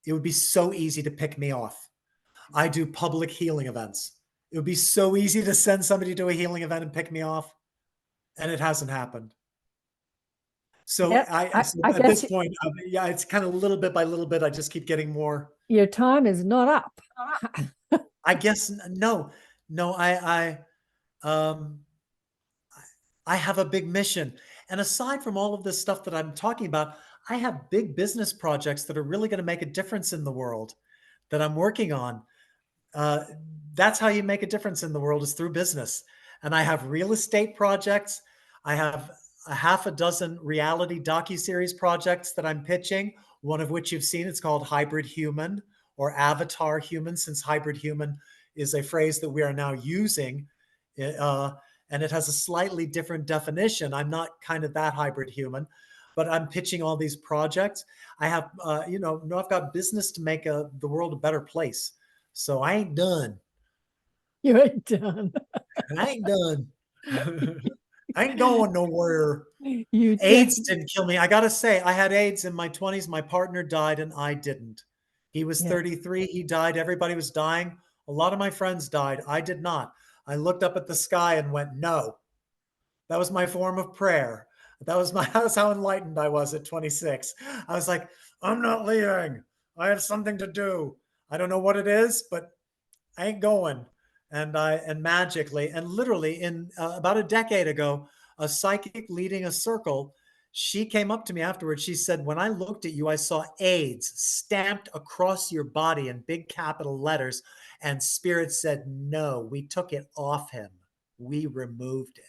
It would be so easy to pick me off. I do public healing events. It would be so easy to send somebody to a healing event and pick me off, and it hasn't happened. So Yeah, so I at guess this point, yeah, it's kind of little bit by little bit. I just keep getting more. your time is not up. I guess no, no. Um, I have a big mission, and aside from all of this stuff that I'm talking about, I have big business projects that are really going to make a difference in the world that I'm working on. Uh, that's how you make a difference in the world, is through business. And I have real estate projects. I have a half a dozen reality docuseries projects that I'm pitching, one of which you've seen. It's called Hybrid Human or Avatar Human, since hybrid human is a phrase that we are now using. And it has a slightly different definition. I'm not kind of that hybrid human, but I'm pitching all these projects. I have, I've got business to make the world a better place. So I ain't done. You ain't done. I ain't done. I ain't going nowhere. You AIDS didn't kill me. I got to say, I had AIDS in my 20s. My partner died and I didn't. He was 33. He died. Everybody was dying. A lot of my friends died. I did not. I looked up at the sky and went, no. That was my form of prayer. That's how enlightened I was at 26. I was like, I'm not leaving. I have something to do. I don't know what it is, but I ain't going. And magically and literally in about a decade ago, a psychic leading a circle, she came up to me afterwards. She said, when I looked at you, I saw AIDS stamped across your body in big capital letters. And Spirit said, no, we took it off him. We removed it.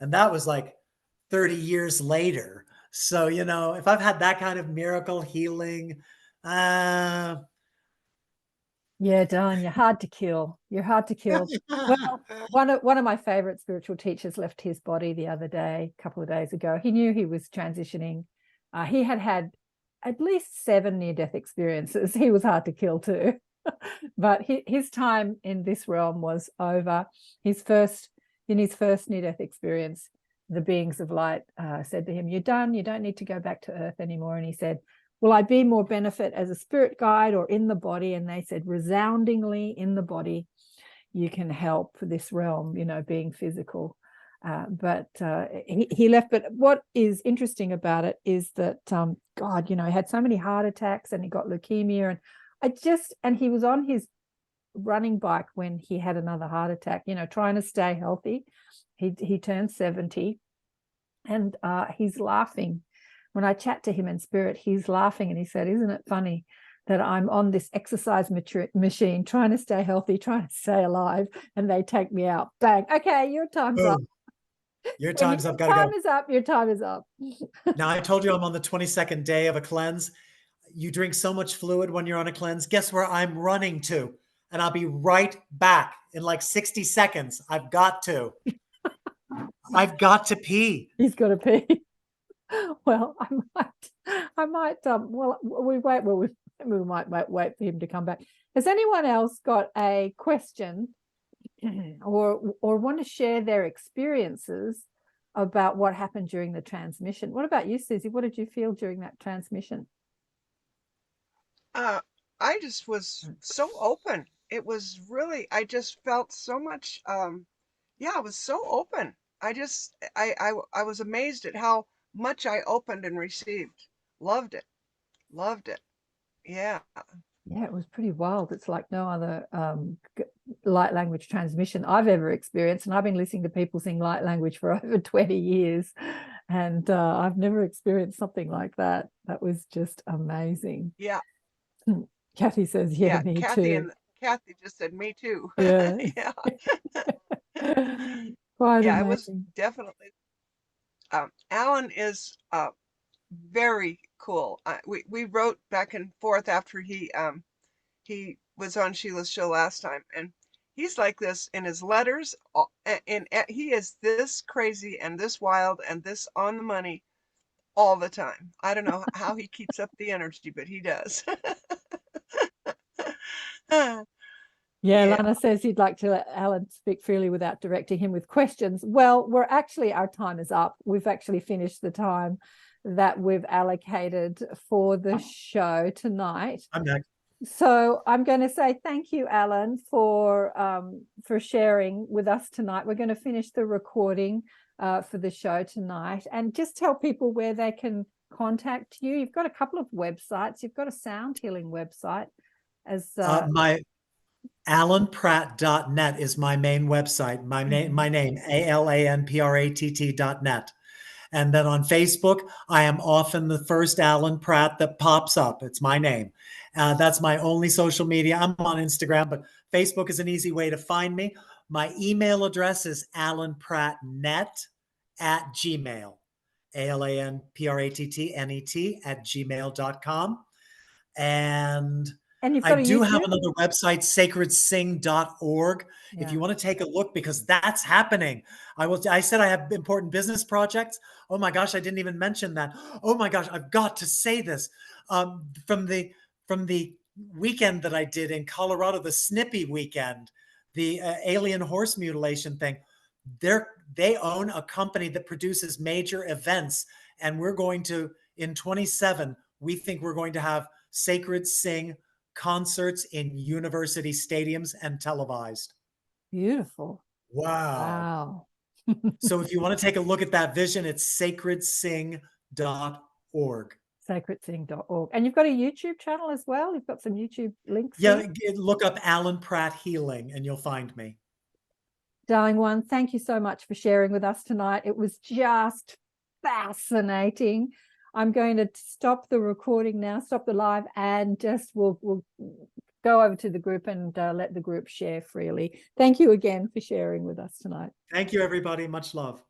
And that was like 30 years later. So, if I've had that kind of miracle healing, yeah, Don, you're hard to kill. You're hard to kill. Well, one of my favorite spiritual teachers left his body the other day, a couple of days ago. He knew he was transitioning. He had at least 7 near-death experiences. He was hard to kill too. But his time in this realm was over. In his first near-death experience, the beings of light said to him, you're done. You don't need to go back to Earth anymore. And he said, will I be more benefit as a spirit guide or in the body? And they said, resoundingly in the body, you can help this realm, being physical. But he left. But what is interesting about it is that, God, he had so many heart attacks and he got leukemia. And he was on his running bike when he had another heart attack, trying to stay healthy. He turned 70 and he's laughing. When I chat to him in spirit, he's laughing and he said, isn't it funny that I'm on this exercise machine trying to stay healthy, trying to stay alive, and they take me out. Bang. Okay, your time's up. Your time's up. Gotta go. Your time is up. Your time is up. Now, I told you I'm on the 22nd day of a cleanse. You drink so much fluid when you're on a cleanse. Guess where I'm running to? And I'll be right back in like 60 seconds. I've got to pee. He's got to pee. Well, I might. Well, we might wait for him to come back. Has anyone else got a question or want to share their experiences about what happened during the transmission? What about you, Susie? What did you feel during that transmission? I just was so open. It was really, I just felt so much. Yeah, I was so open. I was amazed at how much I opened and received. Loved it. Loved it. Yeah. Yeah, it was pretty wild. It's like no other light language transmission I've ever experienced. And I've been listening to people sing light language for over 20 years. And I've never experienced something like that. That was just amazing. Yeah. Kathy says, yeah, me too. Kathy just said, me too. Yeah. Yeah. Quite yeah, amazing. it was definitely. Alan is very cool. We wrote back and forth after he was on Sheila's show last time, and he's like this in his letters. And he is this crazy and this wild and this on the money all the time. I don't know how he keeps up the energy, but he does. Yeah, Yeah. Lana says he'd like to let Alan speak freely without directing him with questions. Well, our time is up. We've actually finished the time that we've allocated for the show tonight. I'm next. So I'm going to say thank you, Alan, for sharing with us tonight. We're going to finish the recording for the show tonight, and just tell people where they can contact you. You've got a couple of websites. You've got a sound healing website as My AlanPratt.net is my main website. My name, AlanPratt.net. And then on Facebook, I am often the first Alan Pratt that pops up. It's my name. That's my only social media. I'm on Instagram, but Facebook is an easy way to find me. My email address is alanprattnet@gmail. AlanPrattnet@gmail.com. And you've I got a do have YouTube? another website, sacredsing.org, if you want to take a look, because that's happening. I said I have important business projects. Oh my gosh, I didn't even mention that. Oh my gosh, I've got to say this. From the weekend that I did in Colorado, the Snippy weekend, the alien horse mutilation thing, they own a company that produces major events, and we're going to, in 27, we think we're going to have Sacred Sing concerts in university stadiums and televised. Beautiful. Wow. Wow. So if you want to take a look at that vision, it's sacredsing.org. Sacredsing.org. And you've got a YouTube channel as well. You've got some YouTube links. Yeah, look up Alan Pratt Healing and you'll find me. Darling one, thank you so much for sharing with us tonight. It was just fascinating. I'm going to stop the recording now, stop the live, and just we'll go over to the group and let the group share freely. Thank you again for sharing with us tonight. Thank you, everybody. Much love.